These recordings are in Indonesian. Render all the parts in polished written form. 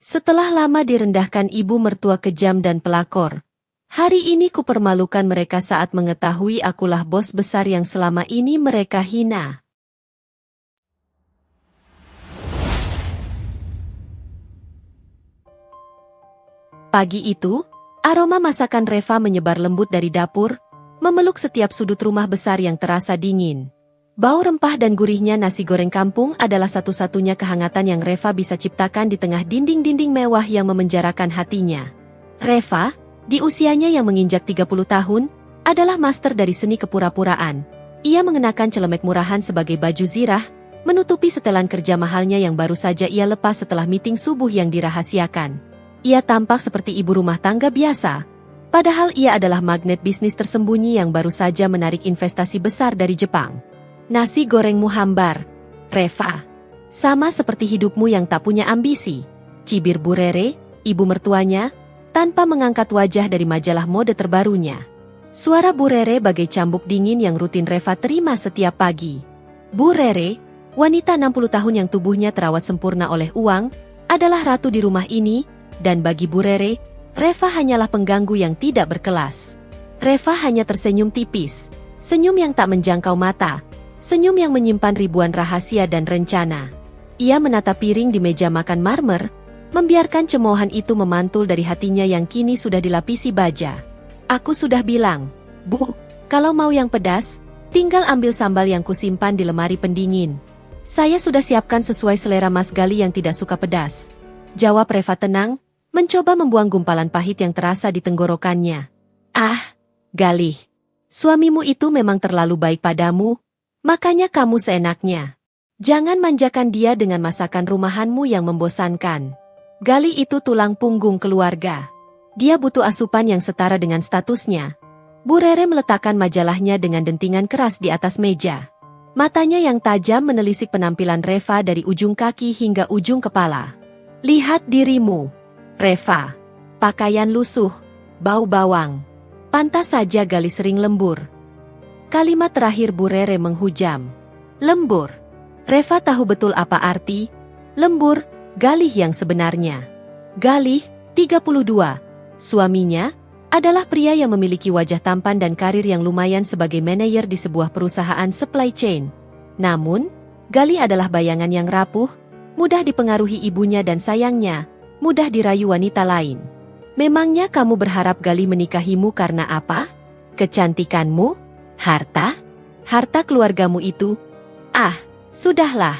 Setelah lama direndahkan ibu mertua kejam dan pelakor, hari ini kupermalukan mereka saat mengetahui akulah bos besar yang selama ini mereka hina. Pagi itu, aroma masakan Reva menyebar lembut dari dapur, memeluk setiap sudut rumah besar yang terasa dingin. Bau rempah dan gurihnya nasi goreng kampung adalah satu-satunya kehangatan yang Reva bisa ciptakan di tengah dinding-dinding mewah yang memenjarakan hatinya. Reva, di usianya yang menginjak 30 tahun, adalah master dari seni kepura-puraan. Ia mengenakan celemek murahan sebagai baju zirah, menutupi setelan kerja mahalnya yang baru saja ia lepas setelah meeting subuh yang dirahasiakan. Ia tampak seperti ibu rumah tangga biasa, padahal ia adalah magnet bisnis tersembunyi yang baru saja menarik investasi besar dari Jepang. Nasi gorengmu hambar, Reva. Sama seperti hidupmu yang tak punya ambisi, cibir Bu Rere, ibu mertuanya, tanpa mengangkat wajah dari majalah mode terbarunya. Suara Bu Rere bagai cambuk dingin yang rutin Reva terima setiap pagi. Bu Rere, wanita 60 tahun yang tubuhnya terawat sempurna oleh uang, adalah ratu di rumah ini, dan bagi Bu Rere, Reva hanyalah pengganggu yang tidak berkelas. Reva hanya tersenyum tipis, senyum yang tak menjangkau mata, senyum yang menyimpan ribuan rahasia dan rencana. Ia menatap piring di meja makan marmer, membiarkan cemoohan itu memantul dari hatinya yang kini sudah dilapisi baja. Aku sudah bilang, Bu, kalau mau yang pedas, tinggal ambil sambal yang kusimpan di lemari pendingin. Saya sudah siapkan sesuai selera Mas Gali yang tidak suka pedas. Jawab Reva tenang, mencoba membuang gumpalan pahit yang terasa di tenggorokannya. Ah, Gali, suamimu itu memang terlalu baik padamu, makanya kamu seenaknya. Jangan manjakan dia dengan masakan rumahanmu yang membosankan. Gali itu tulang punggung keluarga. Dia butuh asupan yang setara dengan statusnya. Bu Rere meletakkan majalahnya dengan dentingan keras di atas meja. Matanya yang tajam menelisik penampilan Reva dari ujung kaki hingga ujung kepala. Lihat dirimu, Reva. Pakaian lusuh, bau bawang. Pantas saja Gali sering lembur. Kalimat terakhir Bu Rere menghujam. Lembur. Reva tahu betul apa arti lembur, Galih yang sebenarnya. Galih, 32. Suaminya adalah pria yang memiliki wajah tampan dan karir yang lumayan sebagai manajer di sebuah perusahaan supply chain. Namun, Galih adalah bayangan yang rapuh, mudah dipengaruhi ibunya dan sayangnya, mudah dirayu wanita lain. Memangnya kamu berharap Galih menikahimu karena apa? Kecantikanmu? Harta? Harta keluargamu itu? Ah, sudahlah.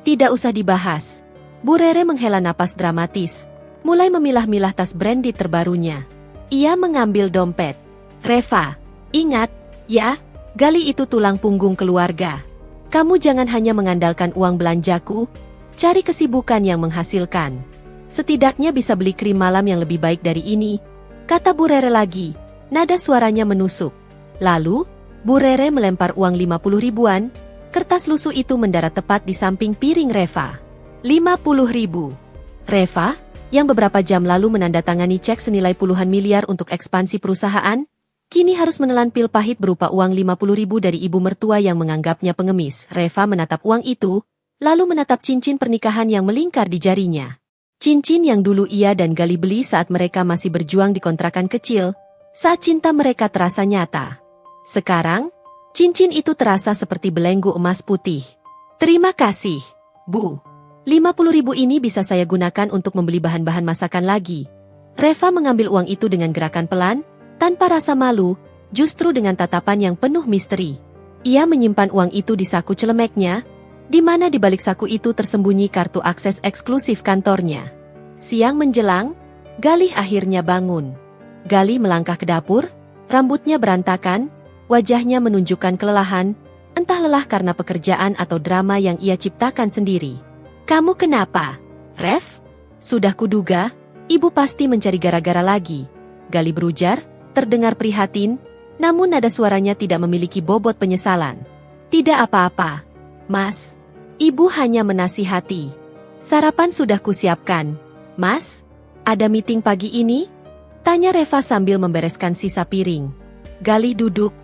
Tidak usah dibahas. Bu Rere menghela napas dramatis, mulai memilah-milah tas branded terbarunya. Ia mengambil dompet. Reva, ingat, ya, Gali itu tulang punggung keluarga. Kamu jangan hanya mengandalkan uang belanjaku, cari kesibukan yang menghasilkan. Setidaknya bisa beli krim malam yang lebih baik dari ini, kata Bu Rere lagi, nada suaranya menusuk. Lalu, Bu Rere melempar uang 50 ribuan, kertas lusuh itu mendarat tepat di samping piring Reva. 50 ribu. Reva, yang beberapa jam lalu menandatangani cek senilai puluhan miliar untuk ekspansi perusahaan, kini harus menelan pil pahit berupa uang 50 ribu dari ibu mertua yang menganggapnya pengemis. Reva menatap uang itu, lalu menatap cincin pernikahan yang melingkar di jarinya. Cincin yang dulu ia dan Gali beli saat mereka masih berjuang di kontrakan kecil, saat cinta mereka terasa nyata. Sekarang, cincin itu terasa seperti belenggu emas putih. Terima kasih, Bu. 50 ribu ini bisa saya gunakan untuk membeli bahan-bahan masakan lagi. Reva mengambil uang itu dengan gerakan pelan, tanpa rasa malu, justru dengan tatapan yang penuh misteri. Ia menyimpan uang itu di saku celemeknya, di mana di balik saku itu tersembunyi kartu akses eksklusif kantornya. Siang menjelang, Galih akhirnya bangun. Galih melangkah ke dapur, rambutnya berantakan, wajahnya menunjukkan kelelahan, entah lelah karena pekerjaan atau drama yang ia ciptakan sendiri. Kamu kenapa, Rev? Sudah kuduga, ibu pasti mencari gara-gara lagi. Gali berujar, terdengar prihatin, namun nada suaranya tidak memiliki bobot penyesalan. Tidak apa-apa, Mas. Ibu hanya menasihati. Sarapan sudah kusiapkan. Mas, ada meeting pagi ini? Tanya Reva sambil membereskan sisa piring. Gali duduk,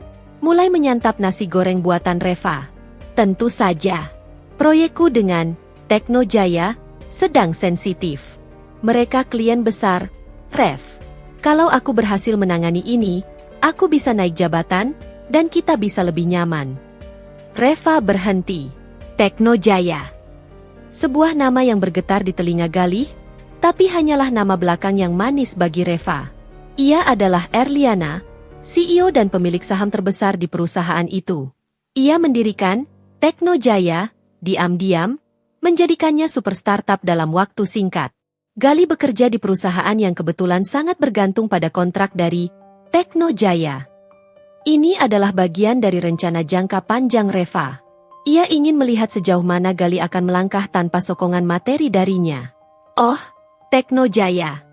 mulai menyantap nasi goreng buatan Reva. Tentu saja. Proyekku dengan Tekno Jaya sedang sensitif. Mereka klien besar, Rev. Kalau aku berhasil menangani ini, aku bisa naik jabatan, dan kita bisa lebih nyaman. Reva berhenti. Teknojaya. Sebuah nama yang bergetar di telinga Galih, tapi hanyalah nama belakang yang manis bagi Reva. Ia adalah Erliana, CEO dan pemilik saham terbesar di perusahaan itu. Ia mendirikan Teknojaya, diam-diam, menjadikannya super startup dalam waktu singkat. Galih bekerja di perusahaan yang kebetulan sangat bergantung pada kontrak dari Teknojaya. Ini adalah bagian dari rencana jangka panjang Reva. Ia ingin melihat sejauh mana Galih akan melangkah tanpa sokongan materi darinya. Oh, Teknojaya.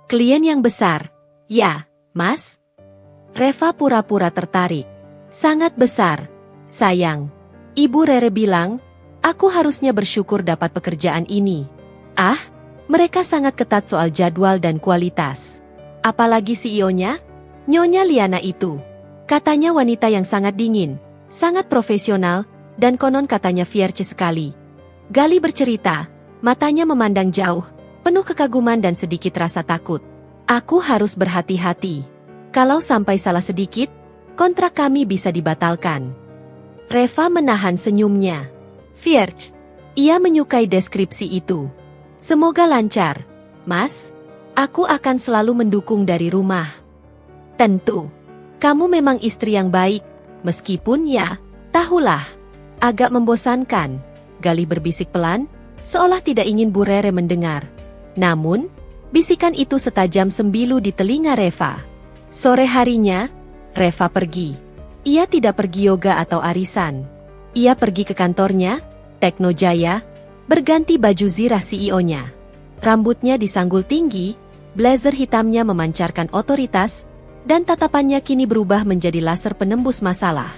Klien yang besar. Ya, Mas. Reva pura-pura tertarik. Sangat besar. Sayang. Ibu Rere bilang, aku harusnya bersyukur dapat pekerjaan ini. Ah, mereka sangat ketat soal jadwal dan kualitas. Apalagi CEO-nya, Nyonya Liana itu. Katanya wanita yang sangat dingin, sangat profesional, dan konon katanya fierce sekali. Galih bercerita, matanya memandang jauh, penuh kekaguman dan sedikit rasa takut. Aku harus berhati-hati. Kalau sampai salah sedikit, kontrak kami bisa dibatalkan. Reva menahan senyumnya. Fierce. Ia menyukai deskripsi itu. Semoga lancar, Mas. Aku akan selalu mendukung dari rumah. Tentu. Kamu memang istri yang baik, meskipun ya, tahulah. Agak membosankan. Galih berbisik pelan, seolah tidak ingin Bu Rere mendengar. Namun, bisikan itu setajam sembilu di telinga Reva. Sore harinya, Reva pergi. Ia tidak pergi yoga atau arisan. Ia pergi ke kantornya, Teknojaya, berganti baju zirah CEO-nya. Rambutnya disanggul tinggi, blazer hitamnya memancarkan otoritas, dan tatapannya kini berubah menjadi laser penembus masalah.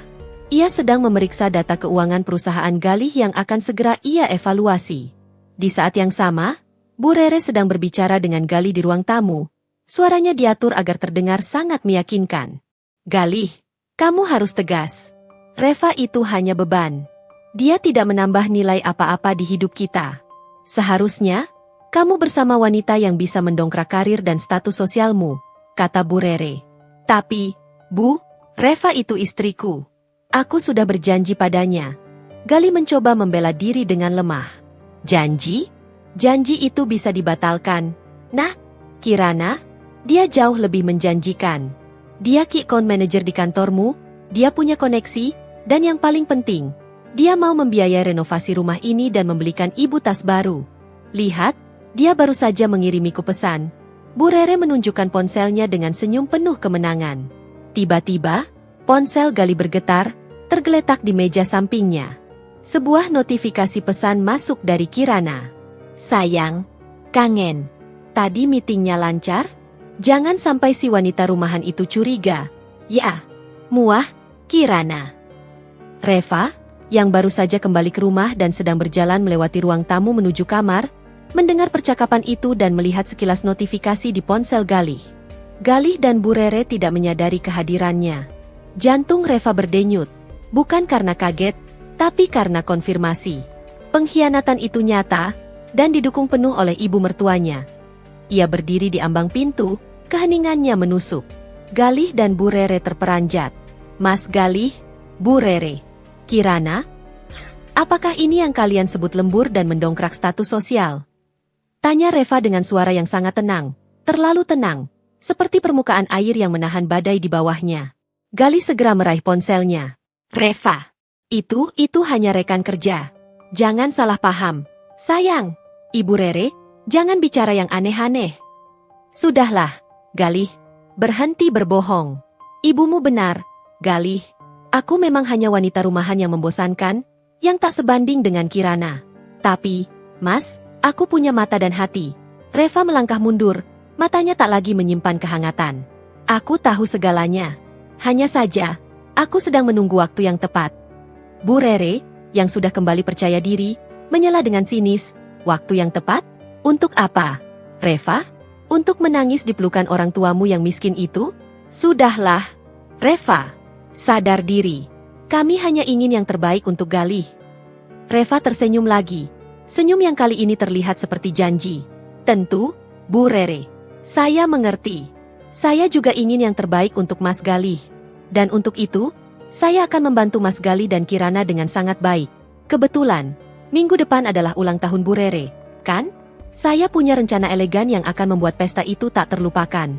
Ia sedang memeriksa data keuangan perusahaan Galih yang akan segera ia evaluasi. Di saat yang sama, Bu Rere sedang berbicara dengan Galih di ruang tamu. Suaranya diatur agar terdengar sangat meyakinkan. Galih, kamu harus tegas. Reva itu hanya beban. Dia tidak menambah nilai apa-apa di hidup kita. Seharusnya, kamu bersama wanita yang bisa mendongkrak karir dan status sosialmu, kata Bu Rere. Tapi, Bu, Reva itu istriku. Aku sudah berjanji padanya. Galih mencoba membela diri dengan lemah. Janji? Janji itu bisa dibatalkan. Nah, Kirana, dia jauh lebih menjanjikan. Dia key account manager di kantormu, dia punya koneksi, dan yang paling penting, dia mau membiayai renovasi rumah ini dan membelikan ibu tas baru. Lihat, dia baru saja mengirimiku pesan. Bu Rere menunjukkan ponselnya dengan senyum penuh kemenangan. Tiba-tiba, ponsel Galih bergetar, tergeletak di meja sampingnya. Sebuah notifikasi pesan masuk dari Kirana. Sayang, kangen. Tadi meetingnya lancar? Jangan sampai si wanita rumahan itu curiga. Ya, muah, Kirana. Reva, yang baru saja kembali ke rumah dan sedang berjalan melewati ruang tamu menuju kamar, mendengar percakapan itu dan melihat sekilas notifikasi di ponsel Galih. Galih dan Bu Rere tidak menyadari kehadirannya. Jantung Reva berdenyut, bukan karena kaget, tapi karena konfirmasi. Pengkhianatan itu nyata, dan didukung penuh oleh ibu mertuanya. Ia berdiri di ambang pintu, keheningannya menusuk. Galih dan Bu Rere terperanjat. Mas Galih, Bu Rere. Kirana, apakah ini yang kalian sebut lembur dan mendongkrak status sosial? Tanya Reva dengan suara yang sangat tenang, terlalu tenang, seperti permukaan air yang menahan badai di bawahnya. Galih segera meraih ponselnya. Reva, itu hanya rekan kerja. Jangan salah paham. Sayang, Ibu Rere, jangan bicara yang aneh-aneh. Sudahlah, Galih, berhenti berbohong. Ibumu benar, Galih. Aku memang hanya wanita rumahan yang membosankan, yang tak sebanding dengan Kirana. Tapi, Mas, aku punya mata dan hati. Reva melangkah mundur, matanya tak lagi menyimpan kehangatan. Aku tahu segalanya. Hanya saja, aku sedang menunggu waktu yang tepat. Bu Rere, yang sudah kembali percaya diri, menyela dengan sinis. Waktu yang tepat? Untuk apa? Reva? Untuk menangis di pelukan orang tuamu yang miskin itu? Sudahlah. Reva. Sadar diri. Kami hanya ingin yang terbaik untuk Galih. Reva tersenyum lagi. Senyum yang kali ini terlihat seperti janji. Tentu, Bu Rere, saya mengerti. Saya juga ingin yang terbaik untuk Mas Galih. Dan untuk itu, saya akan membantu Mas Galih dan Kirana dengan sangat baik. Kebetulan, minggu depan adalah ulang tahun Bu Rere, kan? Saya punya rencana elegan yang akan membuat pesta itu tak terlupakan.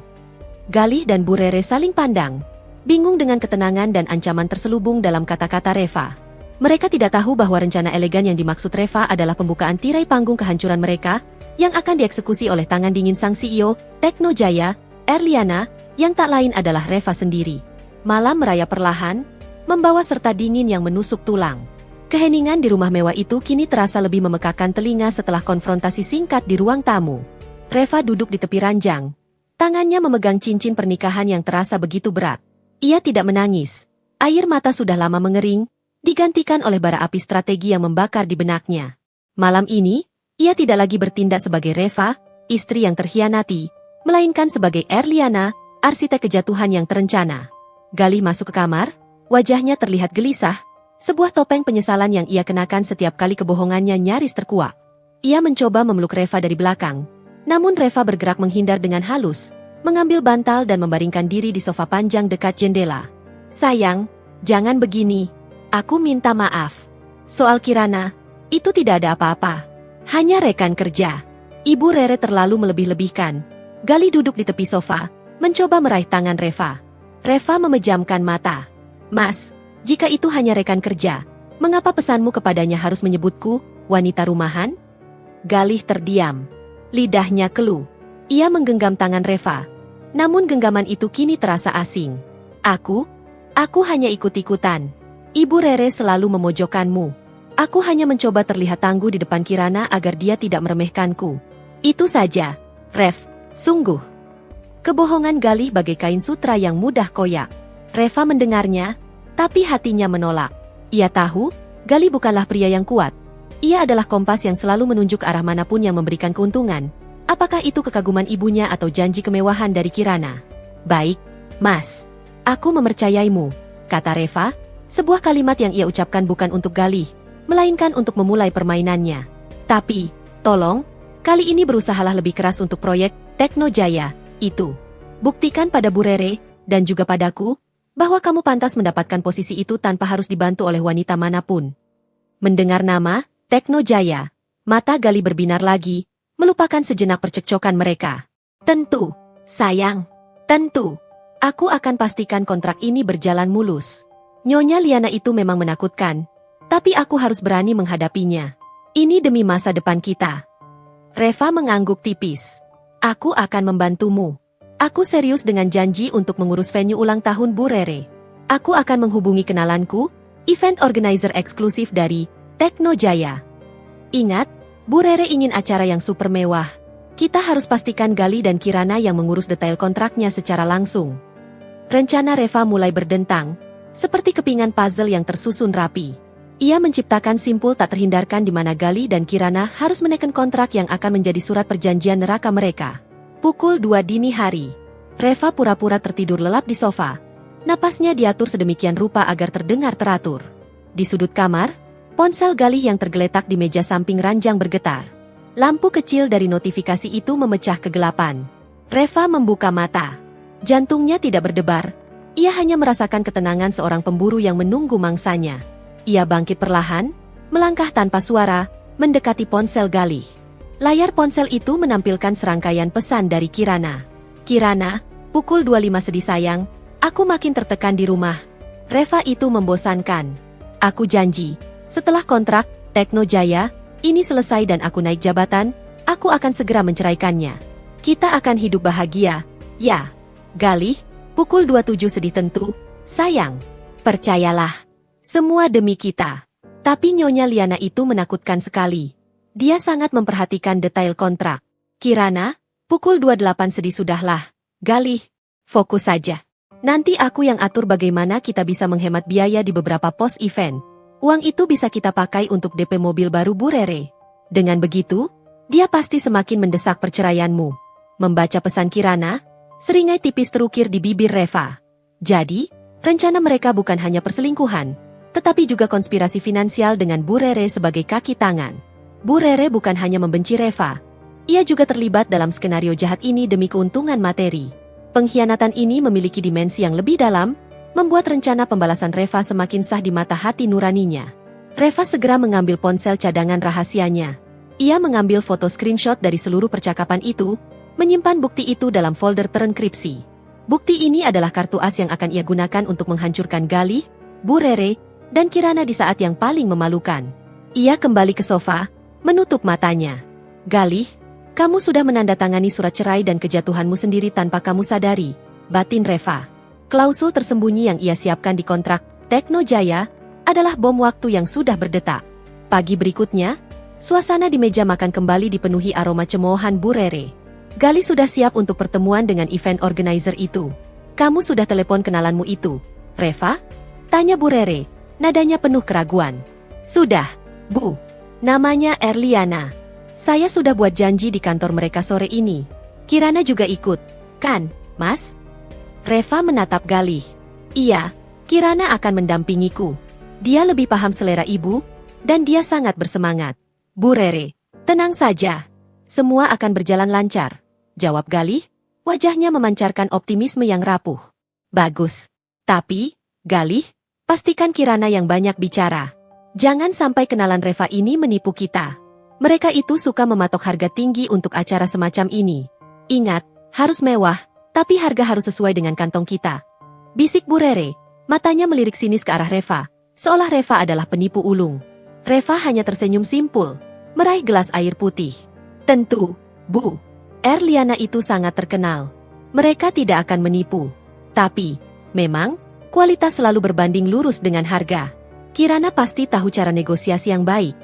Galih dan Bu Rere saling pandang, bingung dengan ketenangan dan ancaman terselubung dalam kata-kata Reva. Mereka tidak tahu bahwa rencana elegan yang dimaksud Reva adalah pembukaan tirai panggung kehancuran mereka, yang akan dieksekusi oleh tangan dingin sang CEO, Tekno Jaya, Erliana, yang tak lain adalah Reva sendiri. Malam merayap perlahan, membawa serta dingin yang menusuk tulang. Keheningan di rumah mewah itu kini terasa lebih memekakan telinga setelah konfrontasi singkat di ruang tamu. Reva duduk di tepi ranjang. Tangannya memegang cincin pernikahan yang terasa begitu berat. Ia tidak menangis. Air mata sudah lama mengering, digantikan oleh bara api strategi yang membakar di benaknya. Malam ini, ia tidak lagi bertindak sebagai Reva, istri yang terhianati, melainkan sebagai Erliana, arsitek kejatuhan yang terencana. Galih masuk ke kamar, wajahnya terlihat gelisah, sebuah topeng penyesalan yang ia kenakan setiap kali kebohongannya nyaris terkuak. Ia mencoba memeluk Reva dari belakang, namun Reva bergerak menghindar dengan halus, mengambil bantal dan membaringkan diri di sofa panjang dekat jendela. Sayang, jangan begini. Aku minta maaf. Soal Kirana, itu tidak ada apa-apa. Hanya rekan kerja. Ibu Rere terlalu melebih-lebihkan. Galih duduk di tepi sofa, mencoba meraih tangan Reva. Reva memejamkan mata. Mas, jika itu hanya rekan kerja, mengapa pesanmu kepadanya harus menyebutku, wanita rumahan? Galih terdiam. Lidahnya keluh. Ia menggenggam tangan Reva. Namun genggaman itu kini terasa asing. Aku hanya ikut-ikutan. Ibu Rere selalu memojokkanmu. Aku hanya mencoba terlihat tangguh di depan Kirana agar dia tidak meremehkanku. Itu saja. Rev, sungguh. Kebohongan Galih bagai kain sutra yang mudah koyak. Reva mendengarnya, tapi hatinya menolak. Ia tahu, Galih bukanlah pria yang kuat. Ia adalah kompas yang selalu menunjuk arah manapun yang memberikan keuntungan. Apakah itu kekaguman ibunya atau janji kemewahan dari Kirana? Baik, Mas. Aku mempercayaimu, kata Reva, sebuah kalimat yang ia ucapkan bukan untuk Galih, melainkan untuk memulai permainannya. Tapi, tolong, kali ini berusahalah lebih keras untuk proyek Tekno Jaya itu. Buktikan pada Bu Rere, dan juga padaku, bahwa kamu pantas mendapatkan posisi itu tanpa harus dibantu oleh wanita manapun. Mendengar nama, Tekno Jaya, mata Galih berbinar lagi, melupakan sejenak percekcokan mereka. Tentu, sayang, tentu. Aku akan pastikan kontrak ini berjalan mulus. Nyonya Liana itu memang menakutkan, tapi aku harus berani menghadapinya. Ini demi masa depan kita. Reva mengangguk tipis. Aku akan membantumu. Aku serius dengan janji untuk mengurus venue ulang tahun Bu Rere. Aku akan menghubungi kenalanku, event organizer eksklusif dari Tekno Jaya. Ingat, Bu Rere ingin acara yang super mewah. Kita harus pastikan Galih dan Kirana yang mengurus detail kontraknya secara langsung. Rencana Reva mulai berdentang, seperti kepingan puzzle yang tersusun rapi. Ia menciptakan simpul tak terhindarkan di mana Galih dan Kirana harus menekan kontrak yang akan menjadi surat perjanjian neraka mereka. Pukul 2 dini hari. Reva pura-pura tertidur lelap di sofa. Napasnya diatur sedemikian rupa agar terdengar teratur. Di sudut kamar, ponsel Galih yang tergeletak di meja samping ranjang bergetar. Lampu kecil dari notifikasi itu memecah kegelapan. Reva membuka mata. Jantungnya tidak berdebar. Ia hanya merasakan ketenangan seorang pemburu yang menunggu mangsanya. Ia bangkit perlahan, melangkah tanpa suara, mendekati ponsel Galih. Layar ponsel itu menampilkan serangkaian pesan dari Kirana. Kirana, pukul 25 sedih sayang, aku makin tertekan di rumah. Reva itu membosankan. Aku janji, setelah kontrak Tekno Jaya ini selesai dan aku naik jabatan, aku akan segera menceraikannya. Kita akan hidup bahagia, ya. Galih, pukul 27 sedih tentu, sayang. Percayalah, semua demi kita. Tapi Nyonya Liana itu menakutkan sekali. Dia sangat memperhatikan detail kontrak. Kirana, pukul 28 sedih sudahlah. Galih, fokus saja. Nanti aku yang atur bagaimana kita bisa menghemat biaya di beberapa pos event. Uang itu bisa kita pakai untuk DP mobil baru Bu Rere. Dengan begitu, dia pasti semakin mendesak perceraianmu. Membaca pesan Kirana, seringai tipis terukir di bibir Reva. Jadi, rencana mereka bukan hanya perselingkuhan, tetapi juga konspirasi finansial dengan Bu Rere sebagai kaki tangan. Bu Rere bukan hanya membenci Reva, Ia juga terlibat dalam skenario jahat ini demi keuntungan materi. Pengkhianatan ini memiliki dimensi yang lebih dalam, membuat rencana pembalasan Reva semakin sah di mata hati nuraninya. Reva segera mengambil ponsel cadangan rahasianya. Ia mengambil foto screenshot dari seluruh percakapan itu, menyimpan bukti itu dalam folder terenkripsi. Bukti ini adalah kartu as yang akan ia gunakan untuk menghancurkan Galih, Bu Rere, dan Kirana di saat yang paling memalukan. Ia kembali ke sofa, menutup matanya. Galih, kamu sudah menandatangani surat cerai dan kejatuhanmu sendiri tanpa kamu sadari, batin Reva. Klausul tersembunyi yang ia siapkan di kontrak Tekno Jaya adalah bom waktu yang sudah berdetak. Pagi berikutnya, suasana di meja makan kembali dipenuhi aroma cemoohan Bu Rere. Galih sudah siap untuk pertemuan dengan event organizer itu. Kamu sudah telepon kenalanmu itu, Reva? Tanya Bu Rere, nadanya penuh keraguan. Sudah, Bu. Namanya Erliana. Saya sudah buat janji di kantor mereka sore ini. Kirana juga ikut, kan, Mas? Reva menatap Galih. Iya, Kirana akan mendampingiku. Dia lebih paham selera ibu, dan dia sangat bersemangat. Bu Rere, tenang saja. Semua akan berjalan lancar, jawab Galih, wajahnya memancarkan optimisme yang rapuh. Bagus. Tapi, Galih, pastikan Kirana yang banyak bicara. Jangan sampai kenalan Reva ini menipu kita. Mereka itu suka mematok harga tinggi untuk acara semacam ini. Ingat, harus mewah, tapi harga harus sesuai dengan kantong kita. Bisik Bu Rere, matanya melirik sinis ke arah Reva, seolah Reva adalah penipu ulung. Reva hanya tersenyum simpul, meraih gelas air putih. Tentu, Bu. Erliana itu sangat terkenal. Mereka tidak akan menipu. Tapi, memang, kualitas selalu berbanding lurus dengan harga. Kirana pasti tahu cara negosiasi yang baik.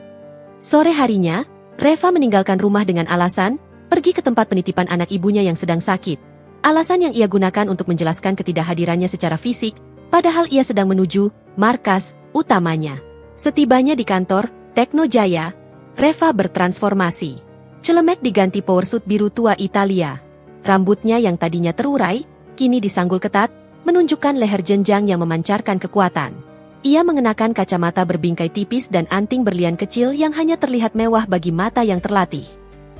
Sore harinya, Reva meninggalkan rumah dengan alasan, pergi ke tempat penitipan anak ibunya yang sedang sakit. Alasan yang ia gunakan untuk menjelaskan ketidakhadirannya secara fisik, padahal ia sedang menuju markas utamanya. Setibanya di kantor Tekno Jaya, Reva bertransformasi. Celemek diganti powersuit biru tua Italia. Rambutnya yang tadinya terurai, kini disanggul ketat, menunjukkan leher jenjang yang memancarkan kekuatan. Ia mengenakan kacamata berbingkai tipis dan anting berlian kecil yang hanya terlihat mewah bagi mata yang terlatih.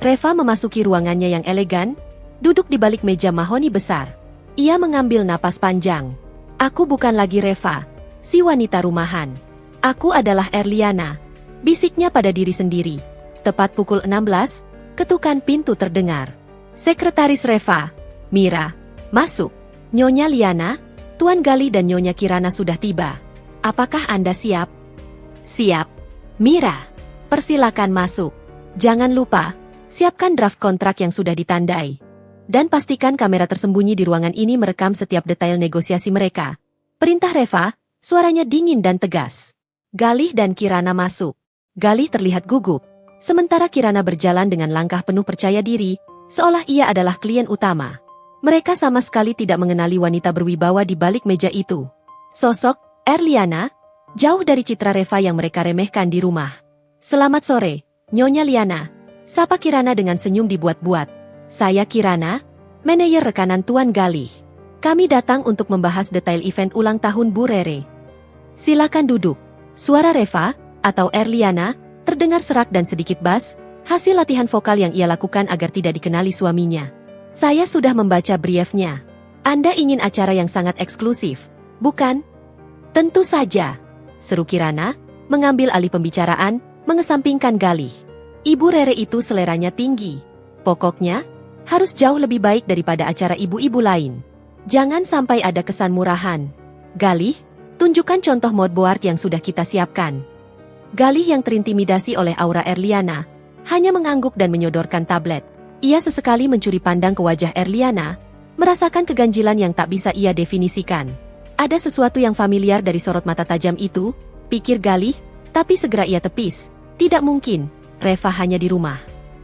Reva memasuki ruangannya yang elegan, duduk di balik meja mahoni besar. Ia mengambil napas panjang. Aku bukan lagi Reva, si wanita rumahan. Aku adalah Erliana, bisiknya pada diri sendiri. Tepat pukul 16, ketukan pintu terdengar. Sekretaris Reva, Mira, masuk. Nyonya Liana, Tuan Galih dan Nyonya Kirana sudah tiba. Apakah Anda siap? Siap. Mira, persilakan masuk. Jangan lupa, siapkan draft kontrak yang sudah ditandai. Dan pastikan kamera tersembunyi di ruangan ini merekam setiap detail negosiasi mereka. Perintah Reva, suaranya dingin dan tegas. Galih dan Kirana masuk. Galih terlihat gugup. Sementara Kirana berjalan dengan langkah penuh percaya diri, seolah ia adalah klien utama. Mereka sama sekali tidak mengenali wanita berwibawa di balik meja itu. Sosok Erliana, jauh dari citra Reva yang mereka remehkan di rumah. Selamat sore, Nyonya Liana, sapa Kirana dengan senyum dibuat-buat. Saya Kirana, manajer rekanan Tuan Galih. Kami datang untuk membahas detail event ulang tahun Bu Rere. Silakan duduk. Suara Reva, atau Erliana, terdengar serak dan sedikit bas, hasil latihan vokal yang ia lakukan agar tidak dikenali suaminya. Saya sudah membaca briefnya. Anda ingin acara yang sangat eksklusif, bukan? Tentu saja, seru Kirana, mengambil alih pembicaraan, mengesampingkan Galih. Ibu Rere itu seleranya tinggi. Pokoknya, harus jauh lebih baik daripada acara ibu-ibu lain. Jangan sampai ada kesan murahan. Galih, tunjukkan contoh mood board yang sudah kita siapkan. Galih yang terintimidasi oleh aura Erliana, hanya mengangguk dan menyodorkan tablet. Ia sesekali mencuri pandang ke wajah Erliana, merasakan keganjilan yang tak bisa ia definisikan. Ada sesuatu yang familiar dari sorot mata tajam itu, pikir Galih, tapi segera ia tepis. Tidak mungkin, Reva hanya di rumah.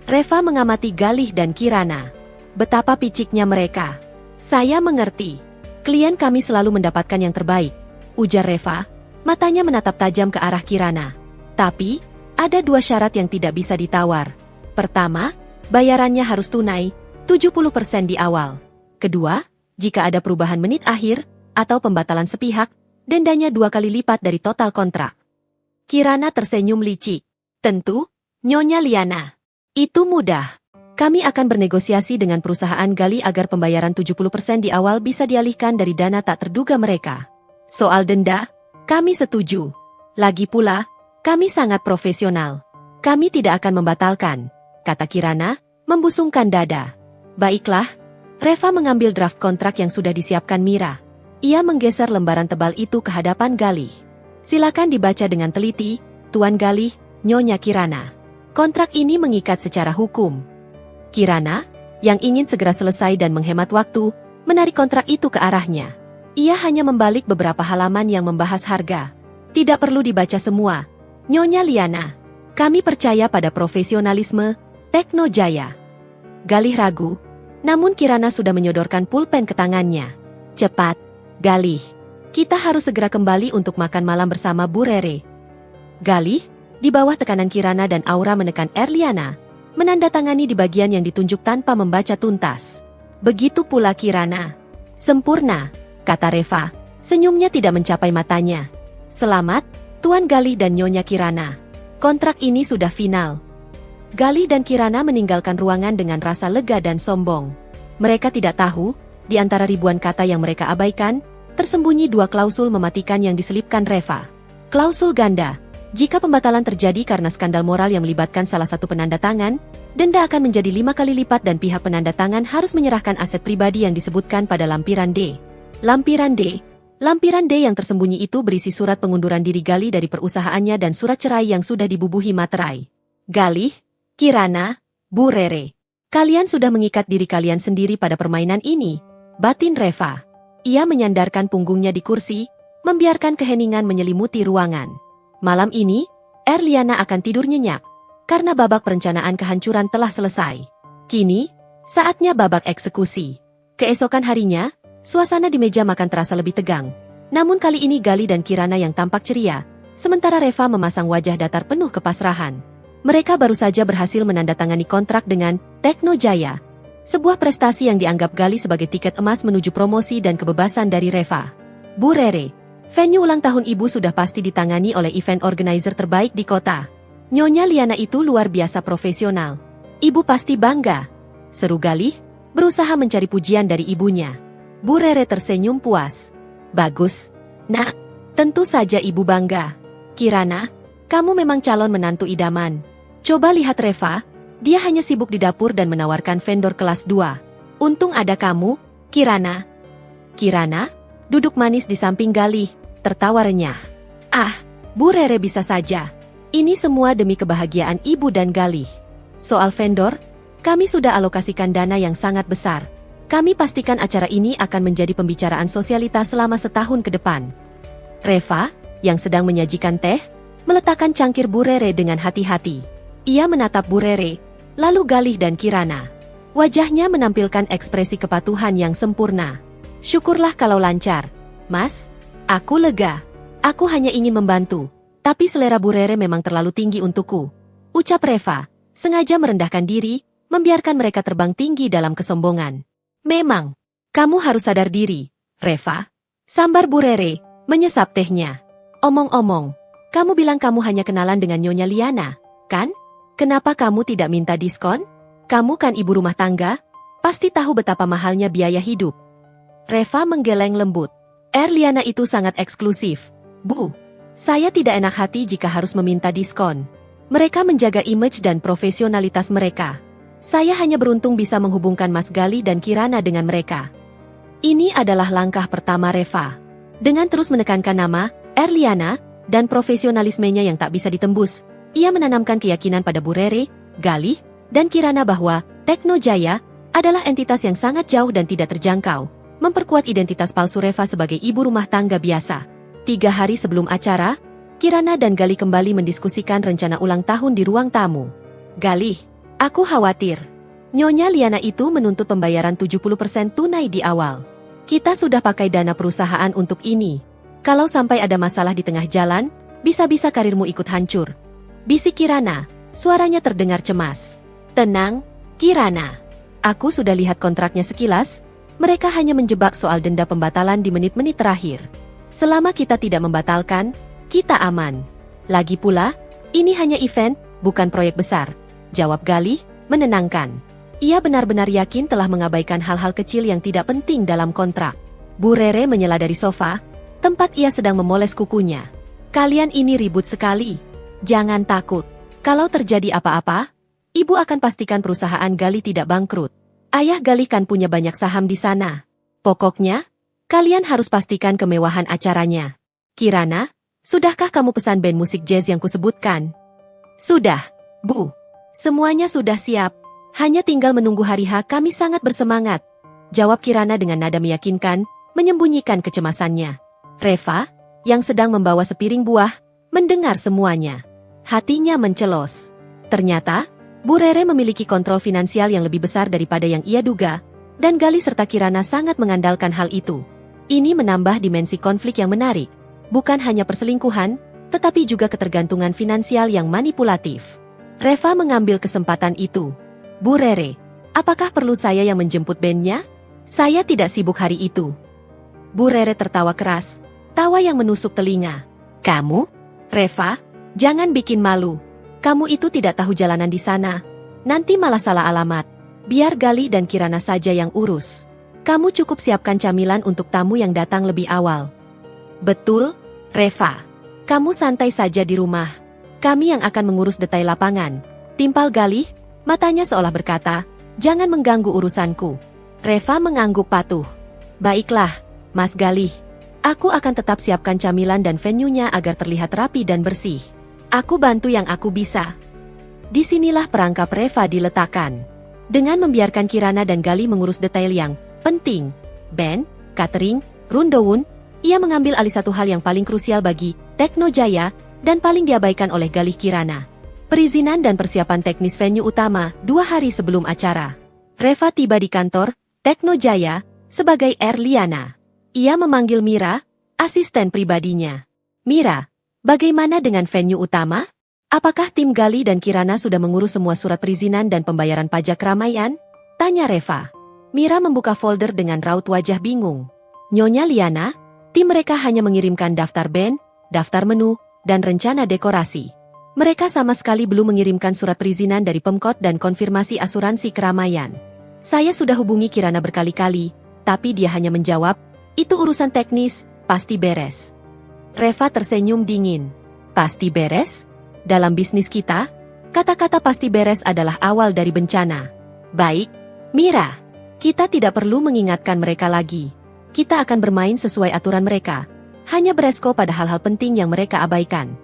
Reva mengamati Galih dan Kirana. Betapa piciknya mereka. Saya mengerti. Klien kami selalu mendapatkan yang terbaik, ujar Reva, matanya menatap tajam ke arah Kirana. Tapi, ada dua syarat yang tidak bisa ditawar. Pertama, bayarannya harus tunai, 70% di awal. Kedua, jika ada perubahan menit akhir, atau pembatalan sepihak, dendanya 2 kali lipat dari total kontrak. Kirana tersenyum licik. Tentu, Nyonya Liana. Itu mudah. Kami akan bernegosiasi dengan perusahaan Galih agar pembayaran 70% di awal bisa dialihkan dari dana tak terduga mereka. Soal denda, kami setuju. Lagi pula, kami sangat profesional. Kami tidak akan membatalkan, kata Kirana, membusungkan dada. Baiklah, Reva mengambil draft kontrak yang sudah disiapkan Mira. Ia menggeser lembaran tebal itu ke hadapan Galih. Silakan dibaca dengan teliti, Tuan Galih, Nyonya Kirana. Kontrak ini mengikat secara hukum. Kirana, yang ingin segera selesai dan menghemat waktu, menarik kontrak itu ke arahnya. Ia hanya membalik beberapa halaman yang membahas harga. Tidak perlu dibaca semua. Nyonya Liana, kami percaya pada profesionalisme Tekno Jaya. Galih ragu, namun Kirana sudah menyodorkan pulpen ke tangannya. Cepat, Galih. Kita harus segera kembali untuk makan malam bersama Bu Rere. Galih, di bawah tekanan Kirana dan Aura menekan Erliana, menandatangani di bagian yang ditunjuk tanpa membaca tuntas. Begitu pula Kirana. Sempurna, kata Reva, senyumnya tidak mencapai matanya. Selamat, Tuan Galih dan Nyonya Kirana. Kontrak ini sudah final. Galih dan Kirana meninggalkan ruangan dengan rasa lega dan sombong. Mereka tidak tahu, di antara ribuan kata yang mereka abaikan, tersembunyi dua klausul mematikan yang diselipkan Reva. Klausul ganda. Jika pembatalan terjadi karena skandal moral yang melibatkan salah satu penanda tangan, denda akan menjadi 5 kali lipat dan pihak penanda tangan harus menyerahkan aset pribadi yang disebutkan pada lampiran D. Lampiran D. Lampiran D yang tersembunyi itu berisi surat pengunduran diri Galih dari perusahaannya dan surat cerai yang sudah dibubuhi materai. Galih, Kirana, Bu Rere. Kalian sudah mengikat diri kalian sendiri pada permainan ini, batin Reva. Ia menyandarkan punggungnya di kursi, membiarkan keheningan menyelimuti ruangan. Malam ini, Erliana akan tidur nyenyak, karena babak perencanaan kehancuran telah selesai. Kini, saatnya babak eksekusi. Keesokan harinya, suasana di meja makan terasa lebih tegang. Namun kali ini Galih dan Kirana yang tampak ceria, sementara Reva memasang wajah datar penuh kepasrahan. Mereka baru saja berhasil menandatangani kontrak dengan Tekno Jaya, sebuah prestasi yang dianggap Galih sebagai tiket emas menuju promosi dan kebebasan dari Reva. Bu Rere, venue ulang tahun ibu sudah pasti ditangani oleh event organizer terbaik di kota. Nyonya Liana itu luar biasa profesional. Ibu pasti bangga, seru Galih, berusaha mencari pujian dari ibunya. Bu Rere tersenyum puas. Bagus, Nak. Tentu saja ibu bangga. Kirana, kamu memang calon menantu idaman. Coba lihat Reva, dia hanya sibuk di dapur dan menawarkan vendor kelas 2. Untung ada kamu, Kirana. Kirana, duduk manis di samping Galih, tertawa renyah. Ah, Bu Rere bisa saja. Ini semua demi kebahagiaan ibu dan Galih. Soal vendor, kami sudah alokasikan dana yang sangat besar. Kami pastikan acara ini akan menjadi pembicaraan sosialitas selama setahun ke depan. Reva, yang sedang menyajikan teh, meletakkan cangkir Bu Rere dengan hati-hati. Ia menatap Bu Rere, lalu Galih dan Kirana. Wajahnya menampilkan ekspresi kepatuhan yang sempurna. Syukurlah kalau lancar. Mas, aku lega. Aku hanya ingin membantu. Tapi selera Bu Rere memang terlalu tinggi untukku. Ucap Reva, sengaja merendahkan diri, membiarkan mereka terbang tinggi dalam kesombongan. Memang, kamu harus sadar diri, Reva. Sambar Bu Rere, menyesap tehnya. Omong-omong, kamu bilang kamu hanya kenalan dengan Nyonya Liana, kan? Kenapa kamu tidak minta diskon? Kamu kan ibu rumah tangga, pasti tahu betapa mahalnya biaya hidup. Reva menggeleng lembut. Erliana itu sangat eksklusif, Bu. Saya tidak enak hati jika harus meminta diskon. Mereka menjaga image dan profesionalitas mereka. Saya hanya beruntung bisa menghubungkan Mas Galih dan Kirana dengan mereka. Ini adalah langkah pertama Reva. Dengan terus menekankan nama, Erliana, dan profesionalismenya yang tak bisa ditembus, ia menanamkan keyakinan pada Bu Rere, Galih, dan Kirana bahwa Tekno Jaya adalah entitas yang sangat jauh dan tidak terjangkau, memperkuat identitas palsu Reva sebagai ibu rumah tangga biasa. 3 hari sebelum acara, Kirana dan Galih kembali mendiskusikan rencana ulang tahun di ruang tamu. Galih, aku khawatir. Nyonya Liana itu menuntut pembayaran 70% tunai di awal. Kita sudah pakai dana perusahaan untuk ini. Kalau sampai ada masalah di tengah jalan, bisa-bisa karirmu ikut hancur. Bisik Kirana, suaranya terdengar cemas. Tenang, Kirana. Aku sudah lihat kontraknya sekilas, mereka hanya menjebak soal denda pembatalan di menit-menit terakhir. Selama kita tidak membatalkan, kita aman. Lagi pula, ini hanya event, bukan proyek besar. Jawab Galih, menenangkan. Ia benar-benar yakin telah mengabaikan hal-hal kecil yang tidak penting dalam kontrak. Bu Rere menyela dari sofa, tempat ia sedang memoles kukunya. Kalian ini ribut sekali. Jangan takut. Kalau terjadi apa-apa, ibu akan pastikan perusahaan Galih tidak bangkrut. Ayah Galih kan punya banyak saham di sana. Pokoknya, kalian harus pastikan kemewahan acaranya. Kirana, sudahkah kamu pesan band musik jazz yang kusebutkan? Sudah, Bu. Semuanya sudah siap. Hanya tinggal menunggu hari H. Kami sangat bersemangat. Jawab Kirana dengan nada meyakinkan, menyembunyikan kecemasannya. Reva, yang sedang membawa sepiring buah, mendengar semuanya. Hatinya mencelos. Ternyata, Bu Rere memiliki kontrol finansial yang lebih besar daripada yang ia duga, dan Galih serta Kirana sangat mengandalkan hal itu. Ini menambah dimensi konflik yang menarik. Bukan hanya perselingkuhan, tetapi juga ketergantungan finansial yang manipulatif. Reva mengambil kesempatan itu. Bu Rere, apakah perlu saya yang menjemput bandnya? Saya tidak sibuk hari itu. Bu Rere tertawa keras, tawa yang menusuk telinga. Kamu? Reva, jangan bikin malu. Kamu itu tidak tahu jalanan di sana. Nanti malah salah alamat. Biar Galih dan Kirana saja yang urus. Kamu cukup siapkan camilan untuk tamu yang datang lebih awal. Betul, Reva. Kamu santai saja di rumah. Kami yang akan mengurus detail lapangan. Timpal Galih, matanya seolah berkata, jangan mengganggu urusanku. Reva mengangguk patuh. Baiklah, Mas Galih. Aku akan tetap siapkan camilan dan venue-nya agar terlihat rapi dan bersih. Aku bantu yang aku bisa. Disinilah perangkap Reva diletakkan. Dengan membiarkan Kirana dan Galih mengurus detail yang penting, band, catering, rundown, ia mengambil alih satu hal yang paling krusial bagi Tekno Jaya dan paling diabaikan oleh Galih Kirana. Perizinan dan persiapan teknis venue utama 2 hari sebelum acara. Reva tiba di kantor Tekno Jaya sebagai Erliana. Ia memanggil Mira, asisten pribadinya. Mira, bagaimana dengan venue utama? Apakah tim Galih dan Kirana sudah mengurus semua surat perizinan dan pembayaran pajak keramaian? Tanya Reva. Mira membuka folder dengan raut wajah bingung. Nyonya Liana, tim mereka hanya mengirimkan daftar band, daftar menu, dan rencana dekorasi. Mereka sama sekali belum mengirimkan surat perizinan dari Pemkot dan konfirmasi asuransi keramaian. Saya sudah hubungi Kirana berkali-kali, tapi dia hanya menjawab, itu urusan teknis, pasti beres. Reva tersenyum dingin. Pasti beres? Dalam bisnis kita, kata-kata pasti beres adalah awal dari bencana. Baik, Mira, kita tidak perlu mengingatkan mereka lagi. Kita akan bermain sesuai aturan mereka, hanya beresko pada hal-hal penting yang mereka abaikan.